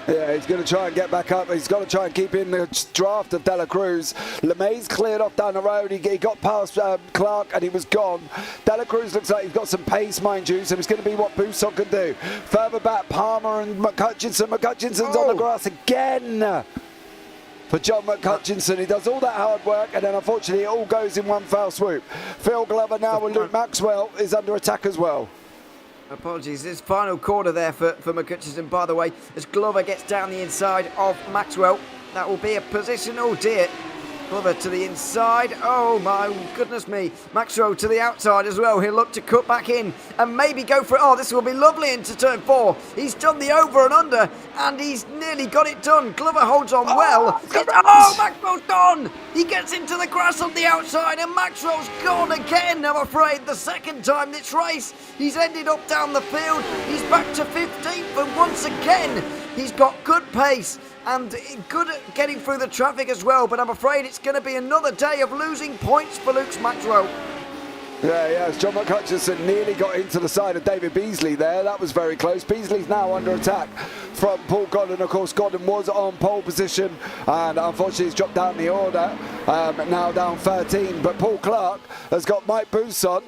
Yeah, he's going to try and get back up. He's got to try and keep in the draft of De La Cruz. LeMay's cleared off down the road. He got past Clark and he was gone. De La Cruz looks like he's got some pace, mind you, so it's going to be what Busan can do. Further back, Palmer and McCutcheon. McCutcheon's on the grass again for John McCutcheon. He does all that hard work, and then unfortunately it all goes in one foul swoop. Phil Glover now with Luke Maxwell is under attack as well. Apologies, this final corner there for McCutcheon. And by the way, as Glover gets down the inside of Maxwell, that will be a position. Oh dear. Glover to the inside. Oh my goodness me. Maxwell to the outside as well. He'll look to cut back in and maybe go for it. Oh, this will be lovely into turn 4. He's done the over and under, and he's nearly got it done. Glover holds on well. Maxwell's done. He gets into the grass on the outside, and Maxwell's gone again, I'm afraid. The second time this race. He's ended up down the field. He's back to 15th, and once again, he's got good pace and good at getting through the traffic as well, but I'm afraid it's going to be another day of losing points for Luke Maxwell. Yeah, John McHutchison nearly got into the side of David Beasley there. That was very close. Beasley's now under attack from Paul Godden. Of course, Godden was on pole position and unfortunately he's dropped down the order. Now down 13, but Paul Clark has got Mike Bousson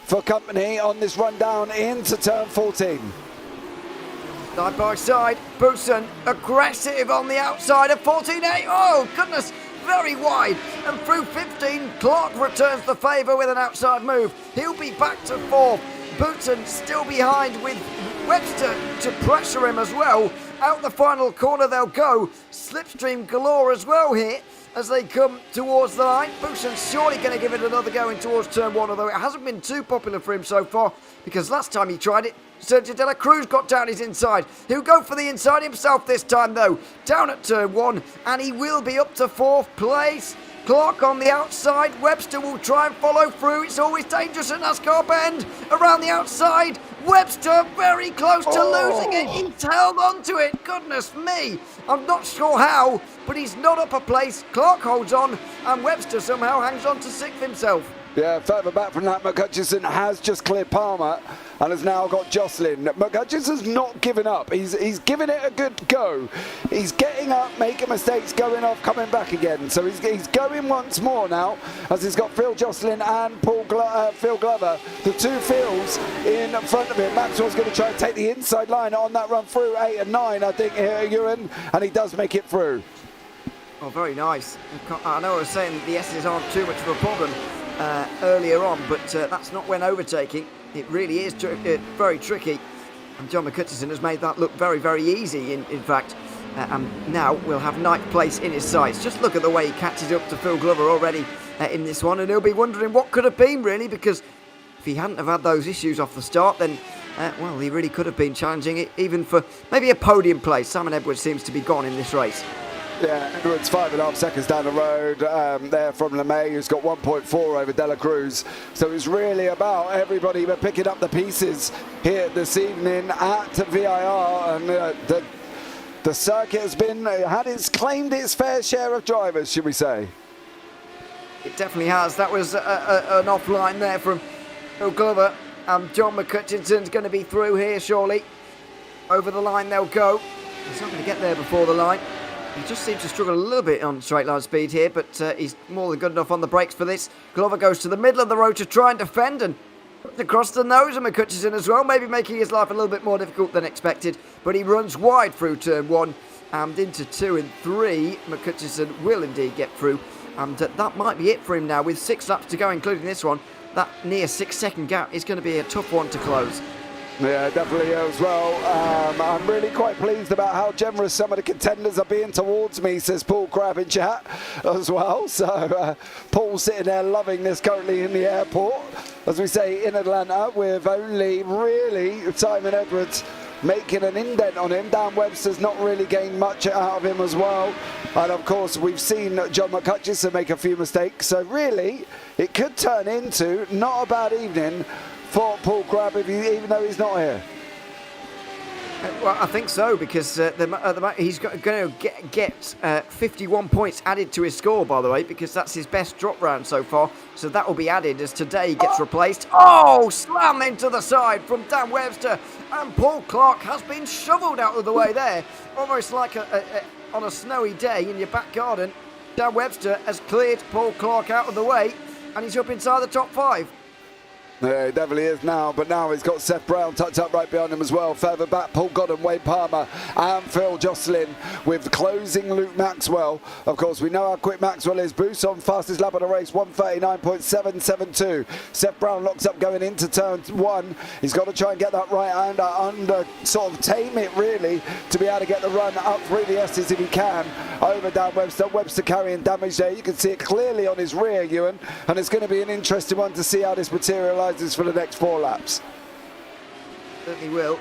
for company on this run down into turn 14. Side by side, Bousson aggressive on the outside of 14.8. Oh, goodness, very wide. And through 15, Clark returns the favour with an outside move. He'll be back to 4th. Bousson still behind with Webster to pressure him as well. Out the final corner they'll go. Slipstream galore as well here as they come towards the line. Bousson's surely going to give it another go in towards turn 1, although it hasn't been too popular for him so far because last time he tried it, Sergio De La Cruz got down his inside. He'll go for the inside himself this time though. Down at turn 1 and he will be up to 4th place. Clark on the outside. Webster will try and follow through. It's always dangerous at NASCAR Bend. Around the outside. Webster very close to losing it. He's held on to it. Goodness me. I'm not sure how, but he's not up a place. Clark holds on and Webster somehow hangs on to 6th himself. Yeah, further back from that, McHutchison has just cleared Palmer and has now got Jocelyn. McHutchison's not given up. He's giving it a good go. He's getting up, making mistakes, going off, coming back again. So he's going once more now as he's got Phil Jocelyn and Phil Glover, the two Phils in front of him. Maxwell's going to try and take the inside line on that run through 8 and 9, I think, Ewan, and he does make it through. Oh, very nice. I know I was saying the S's aren't too much of a problem earlier on, but that's not when overtaking. It really is very tricky, and John McHutchison has made that look very, very easy in fact, and now we'll have 9th place in his sights. Just look at the way he catches up to Phil Glover already in this one, and he'll be wondering what could have been really, because if he hadn't have had those issues off the start, then well, he really could have been challenging it even for maybe a podium place. Simon Edwards seems to be gone in this race. Yeah, Edwards 5.5 seconds down the road there from LeMay, who's got 1.4 over De La Cruz. So it's really about everybody picking up the pieces here this evening at VIR, and the circuit has claimed its fair share of drivers, should we say? It definitely has. That was an offline there from Phil Glover. John McHutchison's going to be through here shortly. Over the line they'll go. He's not going to get there before the line. He just seems to struggle a little bit on straight line speed here, but he's more than good enough on the brakes for this. Glover goes to the middle of the road to try and defend and across the nose of McHutchison as well, maybe making his life a little bit more difficult than expected, but he runs wide through turn 1 and into 2 and 3. McHutchison will indeed get through, and that might be it for him now with 6 laps to go, including this one. That near 6-second gap is going to be a tough one to close. Yeah, definitely as well. I'm really quite pleased about how generous some of the contenders are being towards me, says Paul Crabb in chat as well. So Paul's sitting there loving this currently in the airport, as we say, in Atlanta, with only really Simon Edwards making an indent on him. Dan Webster's not really gained much out of him as well. And of course, we've seen John McHutchison make a few mistakes. So really, it could turn into not a bad evening for Paul Crabb, even though he's not here. Well, I think so, because he's going to get 51 points added to his score, by the way, because that's his best drop round so far. So that will be added as today gets replaced. Oh, slam into the side from Dan Webster. And Paul Clark has been shovelled out of the way there. Almost like on a snowy day in your back garden. Dan Webster has cleared Paul Clark out of the way, and he's up inside the top 5. Yeah, he definitely is now, but now he's got Seth Brown tucked up right behind him as well. Further back, Paul Godden, Wade Palmer and Phil Jocelyn with closing Luke Maxwell. Of course, we know how quick Maxwell is. Bousson, fastest lap of the race, 1:39.772. Seth Brown locks up going into turn 1. He's got to try and get that right-hander under, sort of tame it really, to be able to get the run up through the S's if he can, over Dan Webster. Webster carrying damage there. You can see it clearly on his rear, Ewan, and it's going to be an interesting one to see how this materialises for the next 4 laps. Certainly will,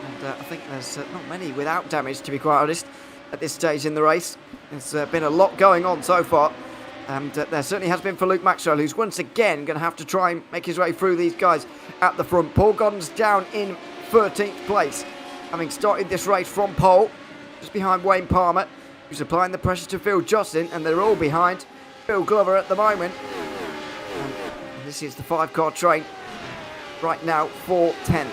and I think there's not many without damage, to be quite honest, at this stage in the race. There's been a lot going on so far, and there certainly has been for Luke Maxwell, who's once again going to have to try and make his way through these guys at the front. Paul Godden's down in 13th place, having started this race from pole, just behind Wayne Palmer, who's applying the pressure to Phil Jocelyn, and they're all behind Phil Glover at the moment. This is the 5-car train right now for 10th.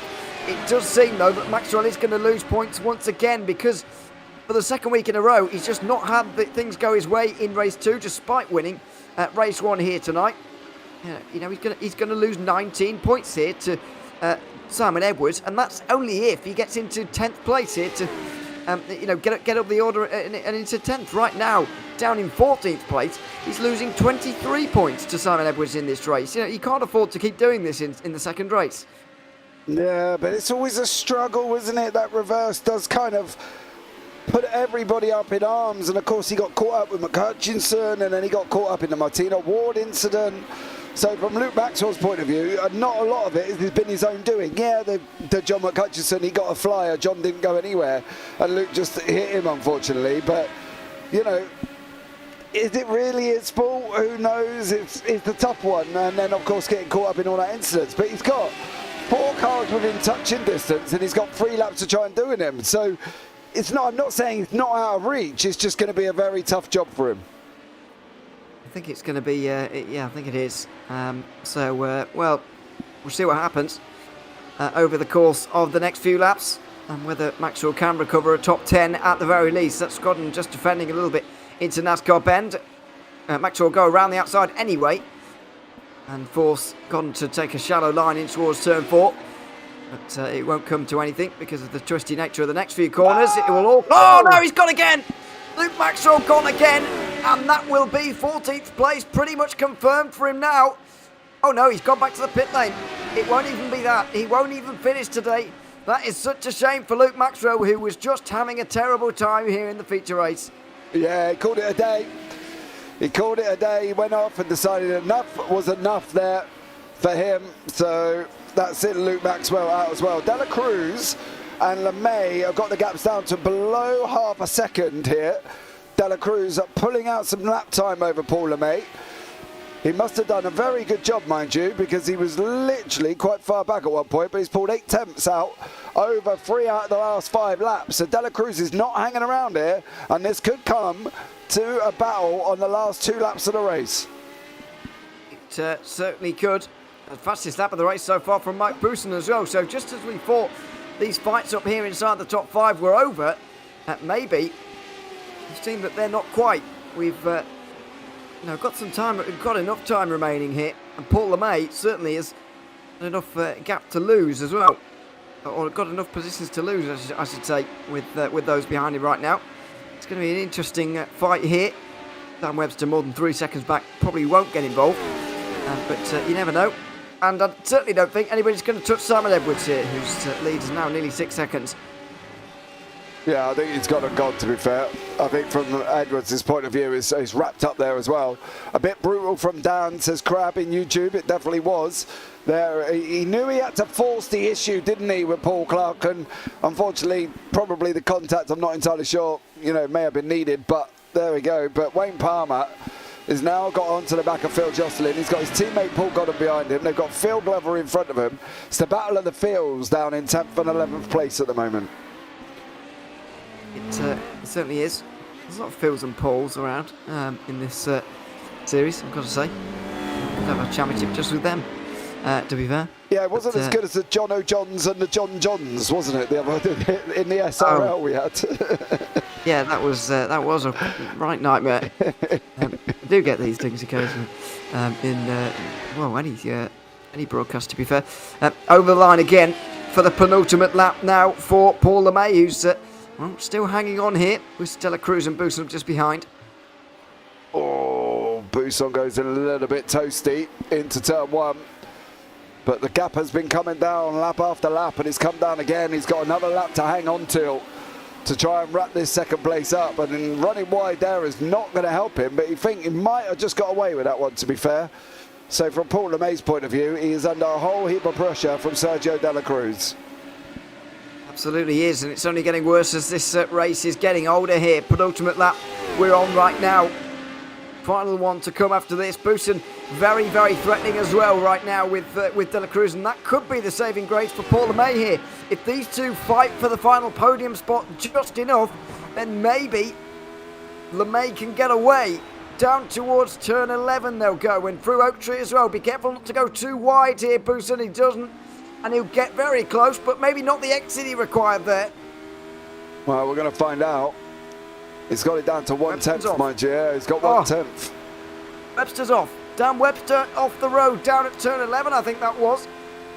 It does seem, though, that Maxwell is going to lose points once again because for the second week in a row, he's just not had things go his way in race 2, despite winning race 1 here tonight. He's going to lose 19 points here to Simon Edwards, and that's only if he gets into 10th place here to get up the order and into 10th. Right now, down in 14th place, he's losing 23 points to Simon Edwards in this race. You can't afford to keep doing this in the second race. Yeah, but it's always a struggle, isn't it? That reverse does kind of put everybody up in arms, and of course he got caught up with McHutchinson, and then he got caught up in the Martina Ward incident. So from Luke Maxwell's point of view, not a lot of it has been his own doing. Yeah, the John McHutchinson, he got a flyer, John didn't go anywhere, and Luke just hit him, unfortunately. But, is it really his fault? Who knows? It's the tough one, and then, of course, getting caught up in all that incidents. But he's got 4 cars within touching distance, and he's got 3 laps to try and do in him. So I'm not saying it's not out of reach, it's just going to be a very tough job for him. I think it's going to be, I think it is. We'll see what happens over the course of the next few laps and whether Maxwell can recover a top 10 at the very least. That's Scotland just defending a little bit into NASCAR Bend. Maxwell will go around the outside anyway and force Godden to take a shallow line in towards turn 4. But it won't come to anything because of the twisty nature of the next few corners. It will all... Oh, no, he's gone again! Luke Maxwell gone again, and that will be 14th place, pretty much confirmed for him now. Oh no, he's gone back to the pit lane. It won't even be that. He won't even finish today. That is such a shame for Luke Maxwell, who was just having a terrible time here in the feature race. Yeah, he called it a day. He called it a day. He went off and decided enough was enough there for him. So that's it, Luke Maxwell out as well. Dela Cruz and LeMay have got the gaps down to below half a second here. Dela Cruz pulling out some lap time over Paul LeMay. He must have done a very good job, mind you, because he was literally quite far back at one point, but he's pulled 8 tenths out over 3 out of the last 5 laps. So Dela Cruz is not hanging around here, and this could come to a battle on the last 2 laps of the race. It certainly could. The fastest lap of the race so far from Mike Bousson as well. So just as we thought these fights up here inside the top 5 were over, maybe we've seen that they're not quite. We've got some time, got enough time remaining here, and Paul LeMay certainly has enough gap to lose as well, or got enough positions to lose, I should say, with those behind him right now. It's going to be an interesting fight here. Dan Webster more than 3 seconds back, probably won't get involved, but you never know. And I certainly don't think anybody's going to touch Simon Edwards here, whose lead is now nearly 6 seconds. Yeah, I think he's got a god, to be fair. I think from Edwards' point of view, he's wrapped up there as well. A bit brutal from Dan, says Crab in YouTube. It definitely was. There, he knew he had to force the issue, didn't he, with Paul Clark? And unfortunately, probably the contact, I'm not entirely sure, may have been needed. But there we go. But Wayne Palmer has now got onto the back of Phil Jocelyn. He's got his teammate Paul Godden behind him. They've got Phil Glover in front of him. It's the battle of the fields down in 10th and 11th place at the moment. It certainly is. There's a lot of Phils and Pauls around in this series, I've got to say. Could have a championship just with them, to be fair. Yeah, it wasn't as good as the John O'Johns and the John Johns, wasn't it? In the SRL we had. Yeah, that was a right nightmare. I do get these things occasionally in any broadcast, to be fair. Over the line again for the penultimate lap now for Paul LeMay, who's still hanging on here with Dela Cruz and Bousson just behind. Oh, Bousson goes a little bit toasty into turn 1. But the gap has been coming down lap after lap, and it's come down again. He's got another lap to hang on to try and wrap this second place up. And then running wide there is not going to help him, but you think he might have just got away with that one, to be fair. So from Paul LeMay's point of view, he is under a whole heap of pressure from Sergio Dela Cruz. Absolutely is, and it's only getting worse as this race is getting older here. Penultimate lap we're on right now. Final one to come after this. Bousson very, very threatening as well right now with Dela Cruz, and that could be the saving grace for Paul LeMay here. If these two fight for the final podium spot just enough, then maybe LeMay can get away down towards turn 11 they'll go, and through Oak Tree as well. Be careful not to go too wide here, Booston. He doesn't, and he'll get very close, but maybe not the exit he required there. Well, we're going to find out. He's got it down to 1/10, mind you. Yeah, he's got 1/10. Webster's off. Dan Webster off the road down at turn 11, I think that was.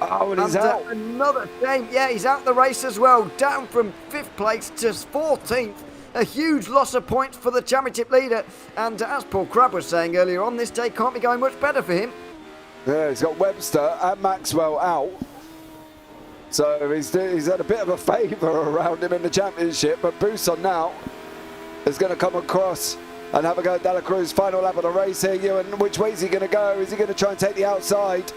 Oh, and he's out. Another shame. Yeah, he's out the race as well. Down from 5th place to 14th. A huge loss of points for the championship leader. And as Paul Crabb was saying earlier on, this day can't be going much better for him. Yeah, he's got Webster and Maxwell out. So he's had a bit of a favour around him in the championship. But Bousson now is going to come across and have a go at De La Cruz. Final lap of the race here, Ewan. Which way is he going to go? Is he going to try and take the outside?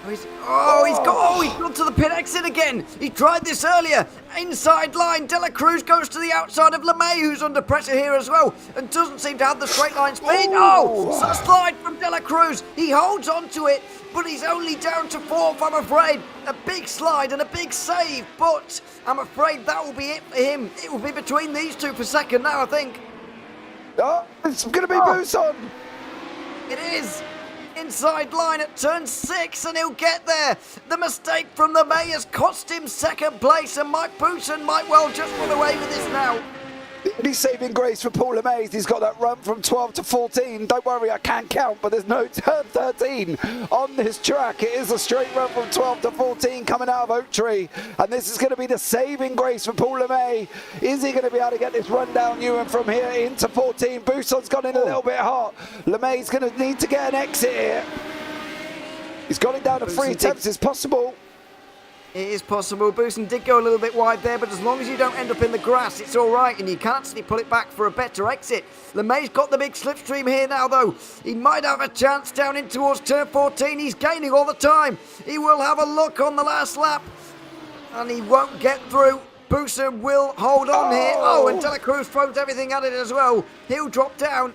He's gone to the pit exit again. He tried this earlier. Inside line. De La Cruz goes to the outside of LeMay, who's under pressure here as well, and doesn't seem to have the straight line speed. So slide from De La Cruz. He holds on to it, but he's only down to 4th, I'm afraid. A big slide and a big save, but I'm afraid that will be it for him. It will be between these two for second now, I think. Oh, it's going to be Bousson. It is. Inside line at turn 6, and he'll get there. The mistake from the May has cost him second place, and Mike Bousson might well just run away with this now. The only saving grace for Paul LeMay, he's got that run from 12 to 14. Don't worry, I can't count, but there's no turn 13 on this track. It is a straight run from 12 to 14 coming out of Oak Tree, and this is going to be the saving grace for Paul LeMay. Is he going to be able to get this run down, Ewan, from here into 14? Bousson's gone in a little bit hot. LeMay's going to need to get an exit here. He's got it down to 3 attempts. It's possible. It is possible. Bousson did go a little bit wide there, but as long as you don't end up in the grass, it's all right, and you can actually pull it back for a better exit. LeMay's got the big slipstream here now, though. He might have a chance down in towards turn 14. He's gaining all the time. He will have a look on the last lap, and he won't get through. Bousson will hold on here. Oh, and De La Cruz throws everything at it as well. He'll drop down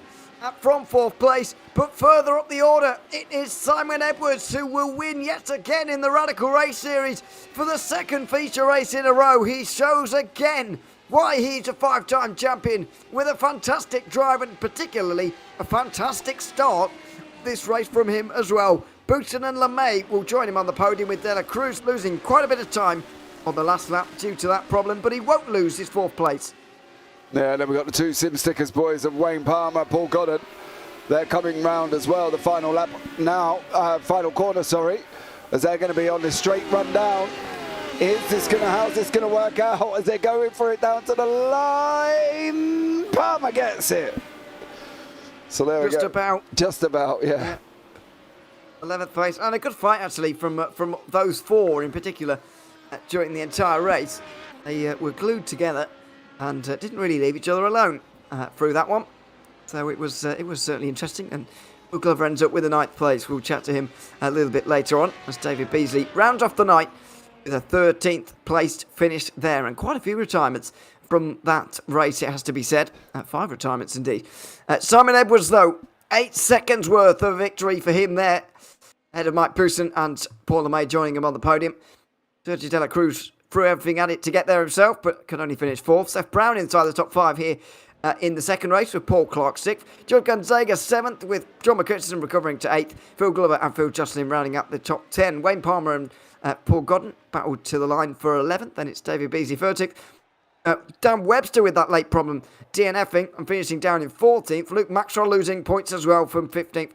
from 4th place, but further up the order, it is Simon Edwards who will win yet again in the Radical Race Series for the second feature race in a row. He shows again why he's a 5-time champion with a fantastic drive and particularly a fantastic start this race from him as well. Bousson and LeMay will join him on the podium, with De La Cruz losing quite a bit of time on the last lap due to that problem, but he won't lose his 4th place. Yeah, then we've got the 2 sim stickers boys of Wayne Palmer, Paul Goddard. They're coming round as well, the final lap now, final corner, sorry, as they're going to be on this straight run down. How's this going to work out as they're going for it down to the line? Palmer gets it. So there we go. Just about, yeah. 11th place, and a good fight actually from those 4 in particular during the entire race. They were glued together and didn't really leave each other alone through that one. So it was certainly interesting, and Will Glover ends up with a 9th place. We'll chat to him a little bit later on as David Beasley rounds off the night with a 13th placed finish there, and quite a few retirements from that race, it has to be said. 5 retirements indeed. Simon Edwards, though, 8 seconds worth of victory for him there, ahead of Mike Bousson and Paul LeMay joining him on the podium. Sergio De La Cruz threw everything at it to get there himself, but could only finish 4th. Seth Brown inside the top 5 here in the second race, with Paul Clark 6th. Joe Gonzaga 7th, with John McCutcheon recovering to 8th. Phil Glover and Phil Jocelyn rounding up the top 10. Wayne Palmer and Paul Godden battled to the line for 11th. Then it's David Beasley 13th. Dan Webster with that late problem, DNFing and finishing down in 14th. Luke Maxwell losing points as well from 15th.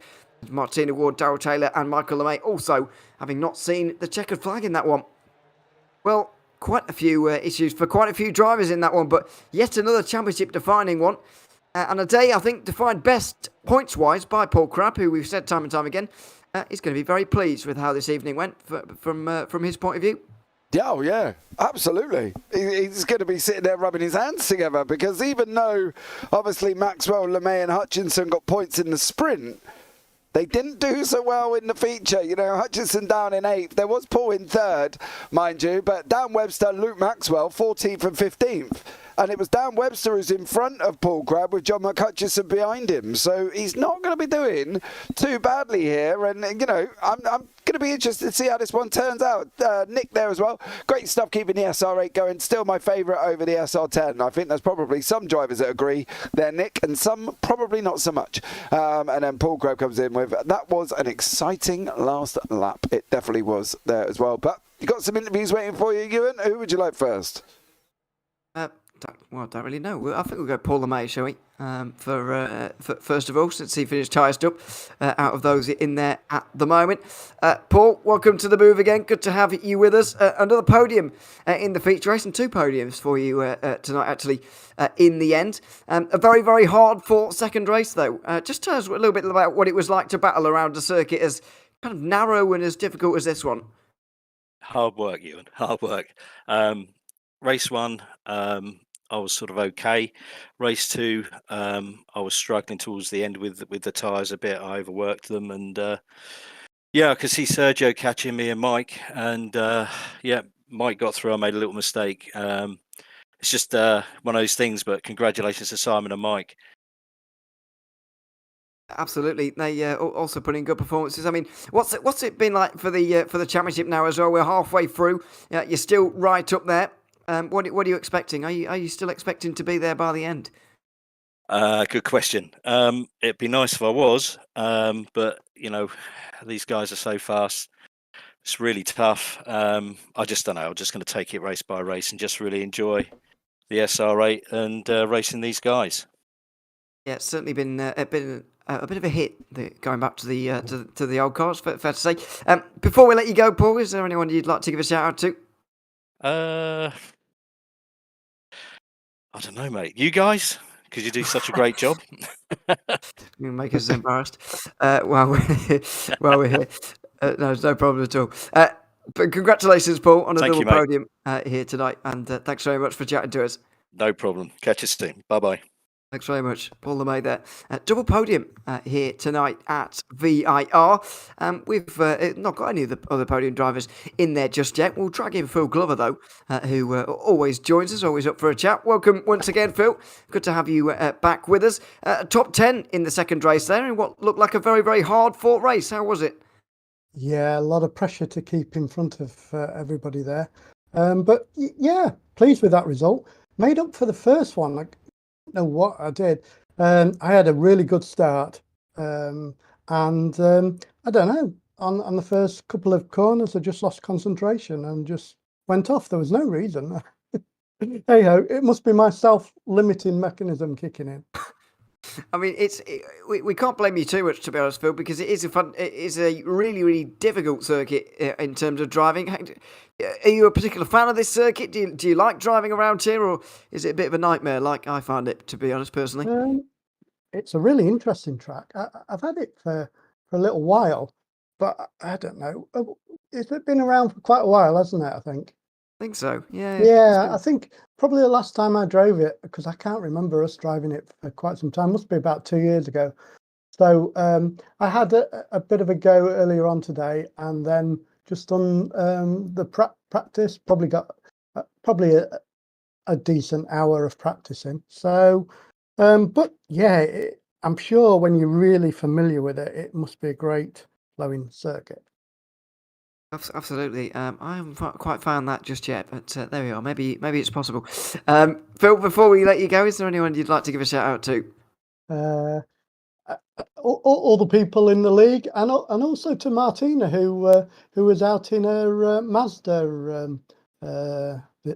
Martina Ward, Darryl Taylor and Michael LeMay also having not seen the checkered flag in that one. Well, quite a few issues for quite a few drivers in that one, but yet another championship-defining one. And a day, I think, defined best points-wise by Paul Crabb, who we've said time and time again, is going to be very pleased with how this evening went from his point of view. Yeah, oh yeah, absolutely. He's going to be sitting there rubbing his hands together, because even though, obviously, Maxwell, LeMay and Hutchinson got points in the sprint, they didn't do so well in the feature. You know, Hutchinson down in 8th. There was Paul in 3rd, mind you, but Dan Webster, Luke Maxwell, 14th and 15th. and it was Dan Webster who's in front of Paul Crabb with John McHutchison behind him. So he's not going to be doing too badly here. And, you know, I'm going to be interested to see how this one turns out. Nick there as well. Great stuff keeping the SR8 going. Still my favourite over the SR10. I think there's probably some drivers that agree there, Nick, and some probably not so much. And then Paul Crabb comes in with, that was an exciting last lap. It definitely was there as well. But you got some interviews waiting for you, Ewan. Who would you like first? Don't really know. I think we'll go Paul LeMay, shall we? For first of all, since he finished highest up out of those in there at the moment. Paul, welcome to the move again. Good to have you with us. Another podium in the feature race, and 2 podiums for you tonight, actually, in the end. A very, very hard fought second race, though. Just tell us a little bit about what it was like to battle around a circuit as kind of narrow and as difficult as this one. Hard work, Ewan. Hard work. Race 1, I was sort of okay. Race 2, I was struggling towards the end with the tyres a bit. I overworked them, and I could see Sergio catching me and Mike, and Mike got through. I made a little mistake. It's just one of those things. But congratulations to Simon and Mike. Absolutely, they also put in good performances. I mean, what's it been like for the championship now as well? We're halfway through. You're still right up there. What are you expecting? Are you still expecting to be there by the end? Good question. It'd be nice if I was, but you know, these guys are so fast. It's really tough. I just don't know. I'm just going to take it race by race and just really enjoy the SR8 and racing these guys. Yeah, it's certainly been a bit of a hit going back to the old cars. Fair to say. Before we let you go, Paul, is there anyone you'd like to give a shout out to? I don't know, mate. You guys, because you do such a great job. You make us embarrassed. While we're here, no, it's no problem at all. But congratulations, Paul, on a double podium here tonight, and thanks very much for chatting to us. No problem. Catch you soon. Bye-bye. Thanks very much, Paul LeMay there. Double podium here tonight at VIR. We've not got any of the other podium drivers in there just yet. We'll drag in Phil Glover, though, who always joins us, always up for a chat. Welcome once again, Phil. Good to have you back with us. Top 10 in the second race there in what looked like a very, very hard-fought race. How was it? Yeah, a lot of pressure to keep in front of everybody there. But, yeah, pleased with that result. Made up for the first one. Know what I did. I had a really good start, and I don't know, on the first couple of corners I just lost concentration and just went off. There was no reason. Hey ho, it must be my self-limiting mechanism kicking in. I mean, we can't blame you too much, to be honest, Phil, because it is a really, really difficult circuit in terms of driving. Are you a particular fan of this circuit? Do you like driving around here, or is it a bit of a nightmare like I find it, to be honest, personally? It's a really interesting track. I've had it for a little while, but I don't know. It's been around for quite a while, hasn't it, I think? I think so, yeah. Yeah, I think probably the last time I drove it, because I can't remember us driving it for quite some time, must be about 2 years ago. So I had a bit of a go earlier on today, and then just done the practice, probably got a decent hour of practicing. So, but yeah, I'm sure when you're really familiar with it, it must be a great flowing circuit. Absolutely. I haven't quite found that just yet, but there we are. Maybe it's possible. Phil, before we let you go, is there anyone you'd like to give a shout out to? All the people in the league, and also to Martina, who was out in her Mazda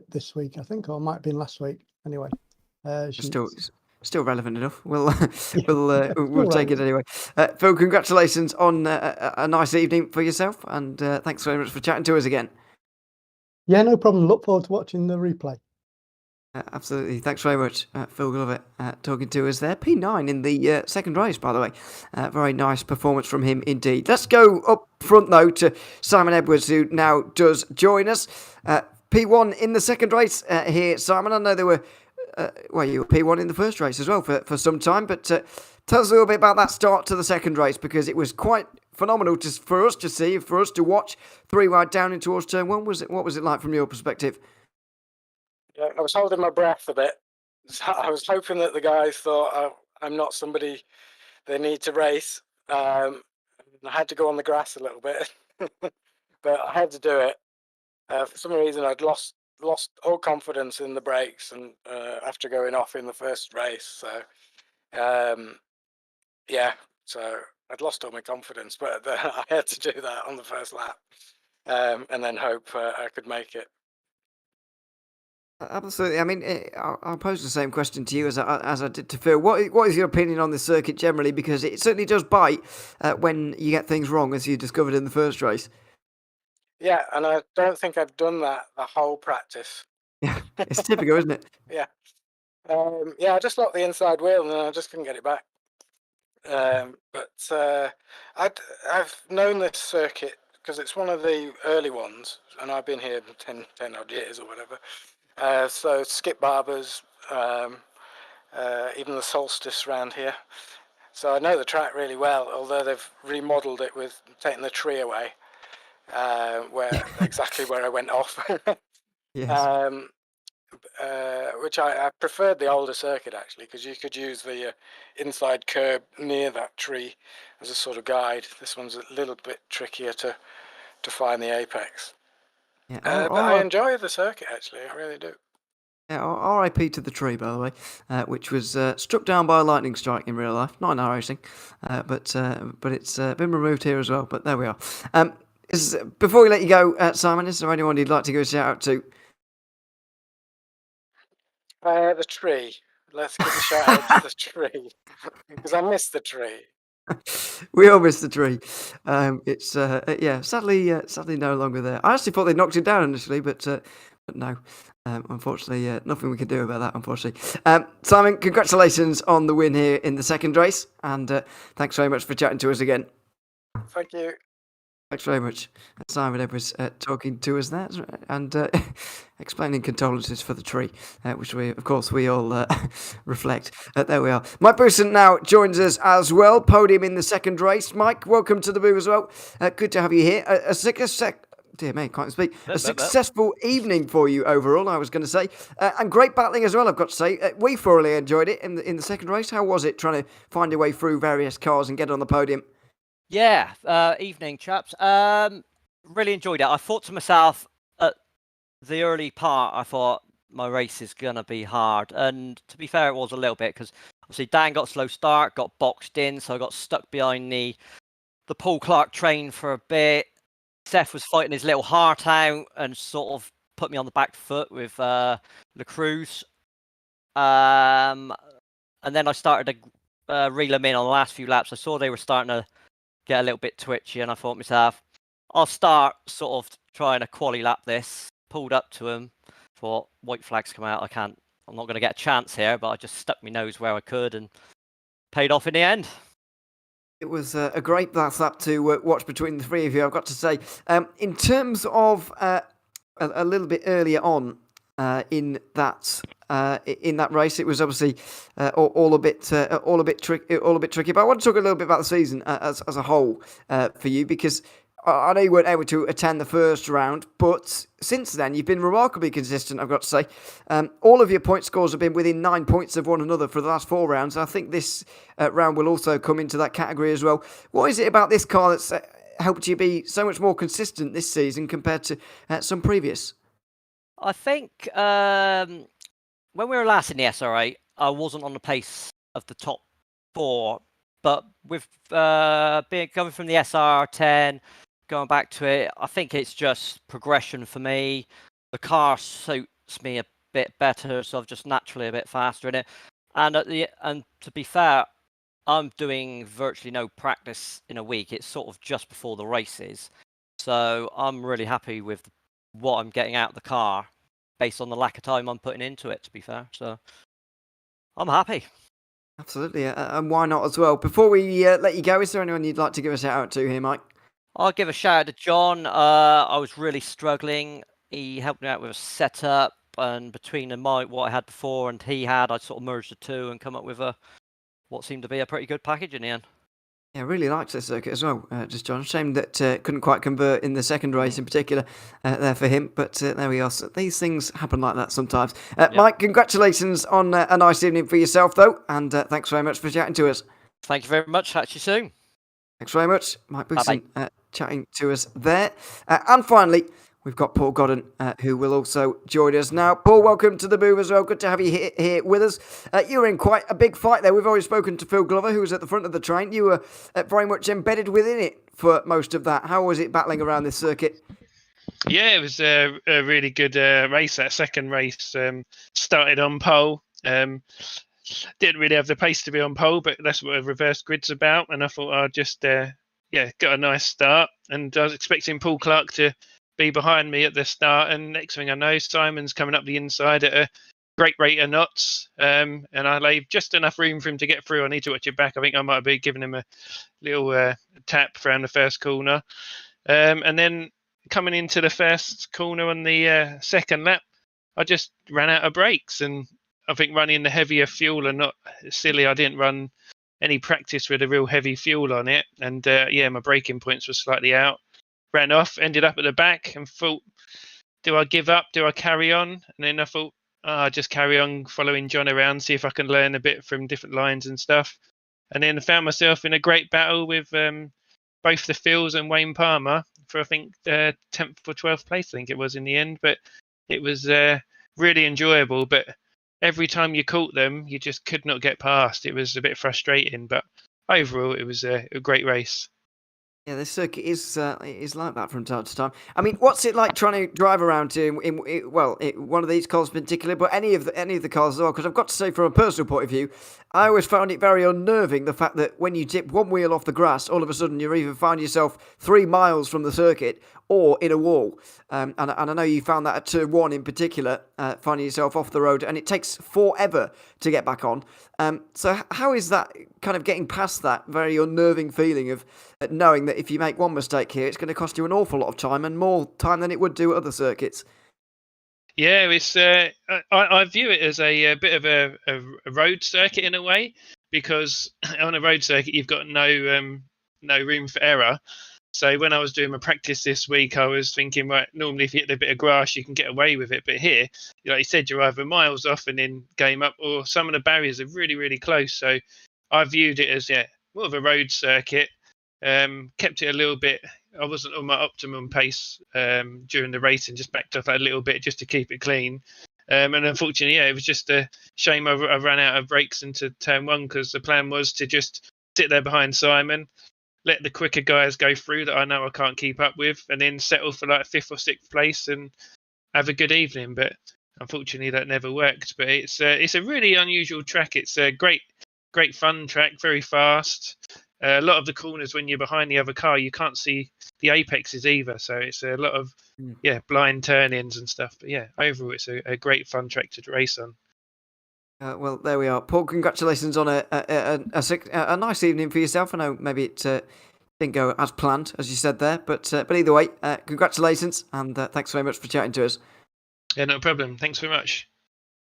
this week, I think, or it might have been last week. Anyway, Still relevant enough. We'll take it anyway. Phil, congratulations on a nice evening for yourself, and thanks very much for chatting to us again. Yeah, no problem. Look forward to watching the replay. Absolutely. Thanks very much, Phil Glover, talking to us there. P9 in the second race, by the way. Very nice performance from him indeed. Let's go up front, though, to Simon Edwards, who now does join us. P1 in the second race here, Simon. I know there were you were P1 in the first race as well for some time, but tell us a little bit about that start to the second race, because it was quite phenomenal for us to see, for us to watch, 3 wide down in towards turn 1. What was it like from your perspective? Yeah, I was holding my breath a bit I was hoping that the guys thought, oh, I'm not somebody they need to race. I had to go on the grass a little bit, but I had to do it. For some reason, I'd lost all confidence in the brakes, and after going off in the first race, so yeah, so I'd lost all my confidence, but I had to do that on the first lap, and then hope I could make it. Absolutely. I mean, I'll pose the same question to you as I did to Phil. What is your opinion on this circuit generally? Because it certainly does bite when you get things wrong, as you discovered in the first race. Yeah, and I don't think I've done that the whole practice. Yeah, it's typical, isn't it? Yeah. Yeah, I just locked the inside wheel and then I just couldn't get it back. But I've known this circuit because it's one of the early ones, and I've been here 10 odd years or whatever. So Skip Barber's, even the Solstice around here. So I know the track really well, although they've remodeled it with taking the tree away, exactly where I went off. Yes. Which I preferred the older circuit actually, because you could use the inside curb near that tree as a sort of guide. This one's a little bit trickier to find the apex. Yeah. But I enjoy the circuit actually, I really do. Yeah, R.I.P. to the tree, by the way, which was struck down by a lightning strike in real life, not in our racing, but it's been removed here as well. But there we are. Before we let you go, Simon, is there anyone you'd like to give a shout out to? The tree. Let's give a shout out to the tree because I miss the tree. We all miss the tree. It's sadly no longer there. I actually thought they knocked it down initially, but no. Unfortunately, nothing we can do about that, unfortunately. Simon, congratulations on the win here in the second race, and thanks very much for chatting to us again. Thank you. Thanks very much. Simon Edwards talking to us there and explaining condolences for the tree, which we all reflect. There we are. Mike Booson now joins us as well, podium in the second race. Mike, welcome to the booth as well. Good to have you here. Dear me, can't speak. A successful evening for you overall, I was going to say. And great battling as well, I've got to say. We thoroughly enjoyed it in the second race. How was it trying to find your way through various cars and get on the podium? Yeah, evening, chaps. Really enjoyed it. I thought to myself at the early part, I thought my race is going to be hard. And to be fair, it was a little bit because obviously Dan got a slow start, got boxed in, so I got stuck behind the Paul Clark train for a bit. Seth was fighting his little heart out and sort of put me on the back foot with La Cruz. And then I started to reel them in on the last few laps. I saw they were starting to get a little bit twitchy, and I thought to myself, I'll start sort of trying to quali lap this. Pulled up to him, thought white flags come out. I'm not going to get a chance here, but I just stuck my nose where I could and paid off in the end. It was a great last lap to watch between the three of you, I've got to say. In terms of a little bit earlier on in that race, it was obviously all a bit tricky. But I want to talk a little bit about the season as a whole for you, because I know you weren't able to attend the first round, but since then you've been remarkably consistent, I've got to say. All of your point scores have been within 9 points of one another for the last 4 rounds. I think this round will also come into that category as well. What is it about this car that's helped you be so much more consistent this season compared to some previous? I think when we were last in the SRA, I wasn't on the pace of the top 4, but with going from the SR10, going back to it, I think it's just progression for me. The car suits me a bit better, so I'm just naturally a bit faster in it. And to be fair, I'm doing virtually no practice in a week. It's sort of just before the races, so I'm really happy with what I'm getting out of the car based on the lack of time I'm putting into it, to be fair. So I'm happy. Absolutely, and why not as well? Before we let you go, is there anyone you'd like to give a shout out to here, Mike? I'll give a shout out to John. I was really struggling. He helped me out with a setup, and between what I had before and he had, I sort of merged the two and come up with what seemed to be a pretty good package in the end. Yeah, I really liked this circuit as well, just John. Shame that couldn't quite convert in the second race in particular there for him, but there we are. So these things happen like that sometimes. Mike, congratulations on a nice evening for yourself, though, and thanks very much for chatting to us. Thank you very much. Catch you soon. Thanks very much, Mike Booston, chatting to us there. And finally, we've got Paul Godden, who will also join us now. Paul, welcome to the Boom as well. Good to have you here with us. You were in quite a big fight there. We've already spoken to Phil Glover, who was at the front of the train. You were very much embedded within it for most of that. How was it battling around this circuit? Yeah, it was a really good race. That second race started on pole. Didn't really have the pace to be on pole, but that's what a reverse grid's about. And I thought I'd just, got a nice start. And I was expecting Paul Clark to be behind me at the start. And next thing I know, Simon's coming up the inside at a great rate of knots. And I laid just enough room for him to get through. I need to watch it back. I think I might be giving him a little tap around the first corner. And then coming into the first corner on the second lap, I just ran out of brakes. And I think running the heavier fuel and not silly, I didn't run any practice with a real heavy fuel on it. And my braking points were slightly out. Ran off, ended up at the back and thought, do I give up? Do I carry on? And then I thought, I'll just carry on following John around, see if I can learn a bit from different lines and stuff. And then I found myself in a great battle with both the Phils and Wayne Palmer for, I think, 10th or 12th place, I think it was in the end. But it was really enjoyable. But every time you caught them, you just could not get past. It was a bit frustrating, but overall, it was a great race. Yeah, this circuit is like that from time to time. I mean, what's it like trying to drive around in one of these cars in particular, but any of the cars as well? Because I've got to say, from a personal point of view, I always found it very unnerving, the fact that when you tip one wheel off the grass, all of a sudden you either find yourself 3 miles from the circuit or in a wall. And I know you found that at Turn 1 in particular, finding yourself off the road, and it takes forever to get back on. So how is that kind of getting past that very unnerving feeling of knowing that if you make one mistake here, it's going to cost you an awful lot of time and more time than it would do at other circuits? Yeah, it's I view it as a bit of a road circuit in a way, because on a road circuit you've got no room for error. So when I was doing my practice this week, I was thinking, right, normally if you hit a bit of grass, you can get away with it. But here, like you said, you're either miles off and then game up, or some of the barriers are really, really close. So I viewed it as, more of a road circuit. Kept it a little bit. I wasn't on my optimum pace during the race and just backed off a little bit just to keep it clean. And unfortunately, it was just a shame I ran out of brakes into Turn 1, because the plan was to just sit there behind Simon, let the quicker guys go through that I know I can't keep up with, and then settle for like 5th or 6th place and have a good evening. But unfortunately, that never worked. But it's a really unusual track. It's a great fun track, very fast. A lot of the corners, when you're behind the other car, you can't see the apexes either. So it's a lot of blind turn-ins and stuff. But overall, it's a great fun track to race on. Well, there we are. Paul, congratulations on a nice evening for yourself. I know maybe it didn't go as planned, as you said there, but either way, congratulations, and thanks very much for chatting to us. Yeah, no problem. Thanks very much.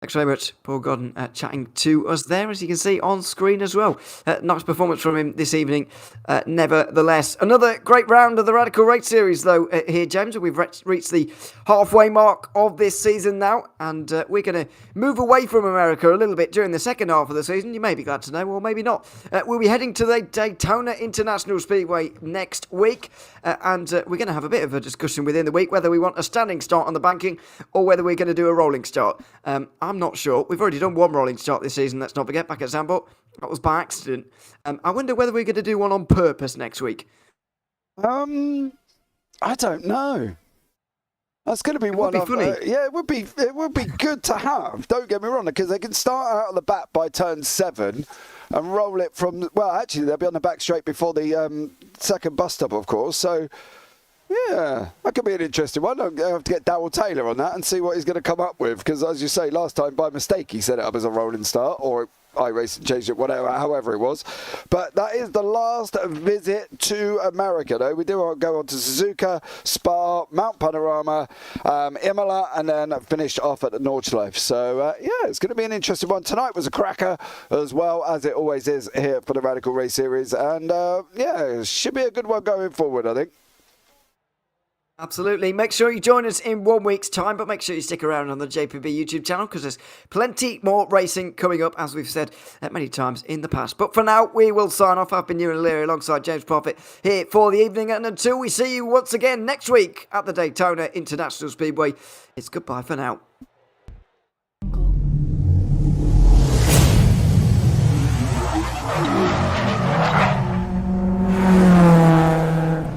Thanks very much, Paul Godden, chatting to us there, as you can see on screen as well. Nice performance from him this evening, nevertheless. Another great round of the Radical Race Series, though, here, James. We've reached the halfway mark of this season now, and we're going to move away from America a little bit during the second half of the season. You may be glad to know, or maybe not. We'll be heading to the Daytona International Speedway next week, and we're going to have a bit of a discussion within the week whether we want a standing start on the banking or whether we're going to do a rolling start. I'm not sure. We've already done one rolling start this season, let's not forget, back at Zandvoort. That was by accident. I wonder whether we're going to do one on purpose next week. I don't know. That's going to be one. Would be funny. It would be good to have. Don't get me wrong, because they can start out of the back by turn 7 and roll it from. Well, actually, they'll be on the back straight before the second bus stop, of course. So. Yeah, that could be an interesting one. I'm going to have to get Darryl Taylor on that and see what he's going to come up with, because as you say, last time by mistake he set it up as a rolling start, or iRacing changed it, whatever, however it was. But that is the last visit to America, though. We do go on to Suzuka, Spa, Mount Panorama, Imola, and then finish off at the Nordschleife. So, yeah, it's going to be an interesting one. Tonight was a cracker, as well as it always is here for the Radical Race Series. And, yeah, it should be a good one going forward, I think. Absolutely. Make sure you join us in 1 week's time, but make sure you stick around on the JPB YouTube channel because there's plenty more racing coming up, as we've said many times in the past. But for now, we will sign off. I've been Ewan O'Leary alongside James Parfitt here for the evening. And until we see you once again next week at the Daytona International Speedway, it's goodbye for now.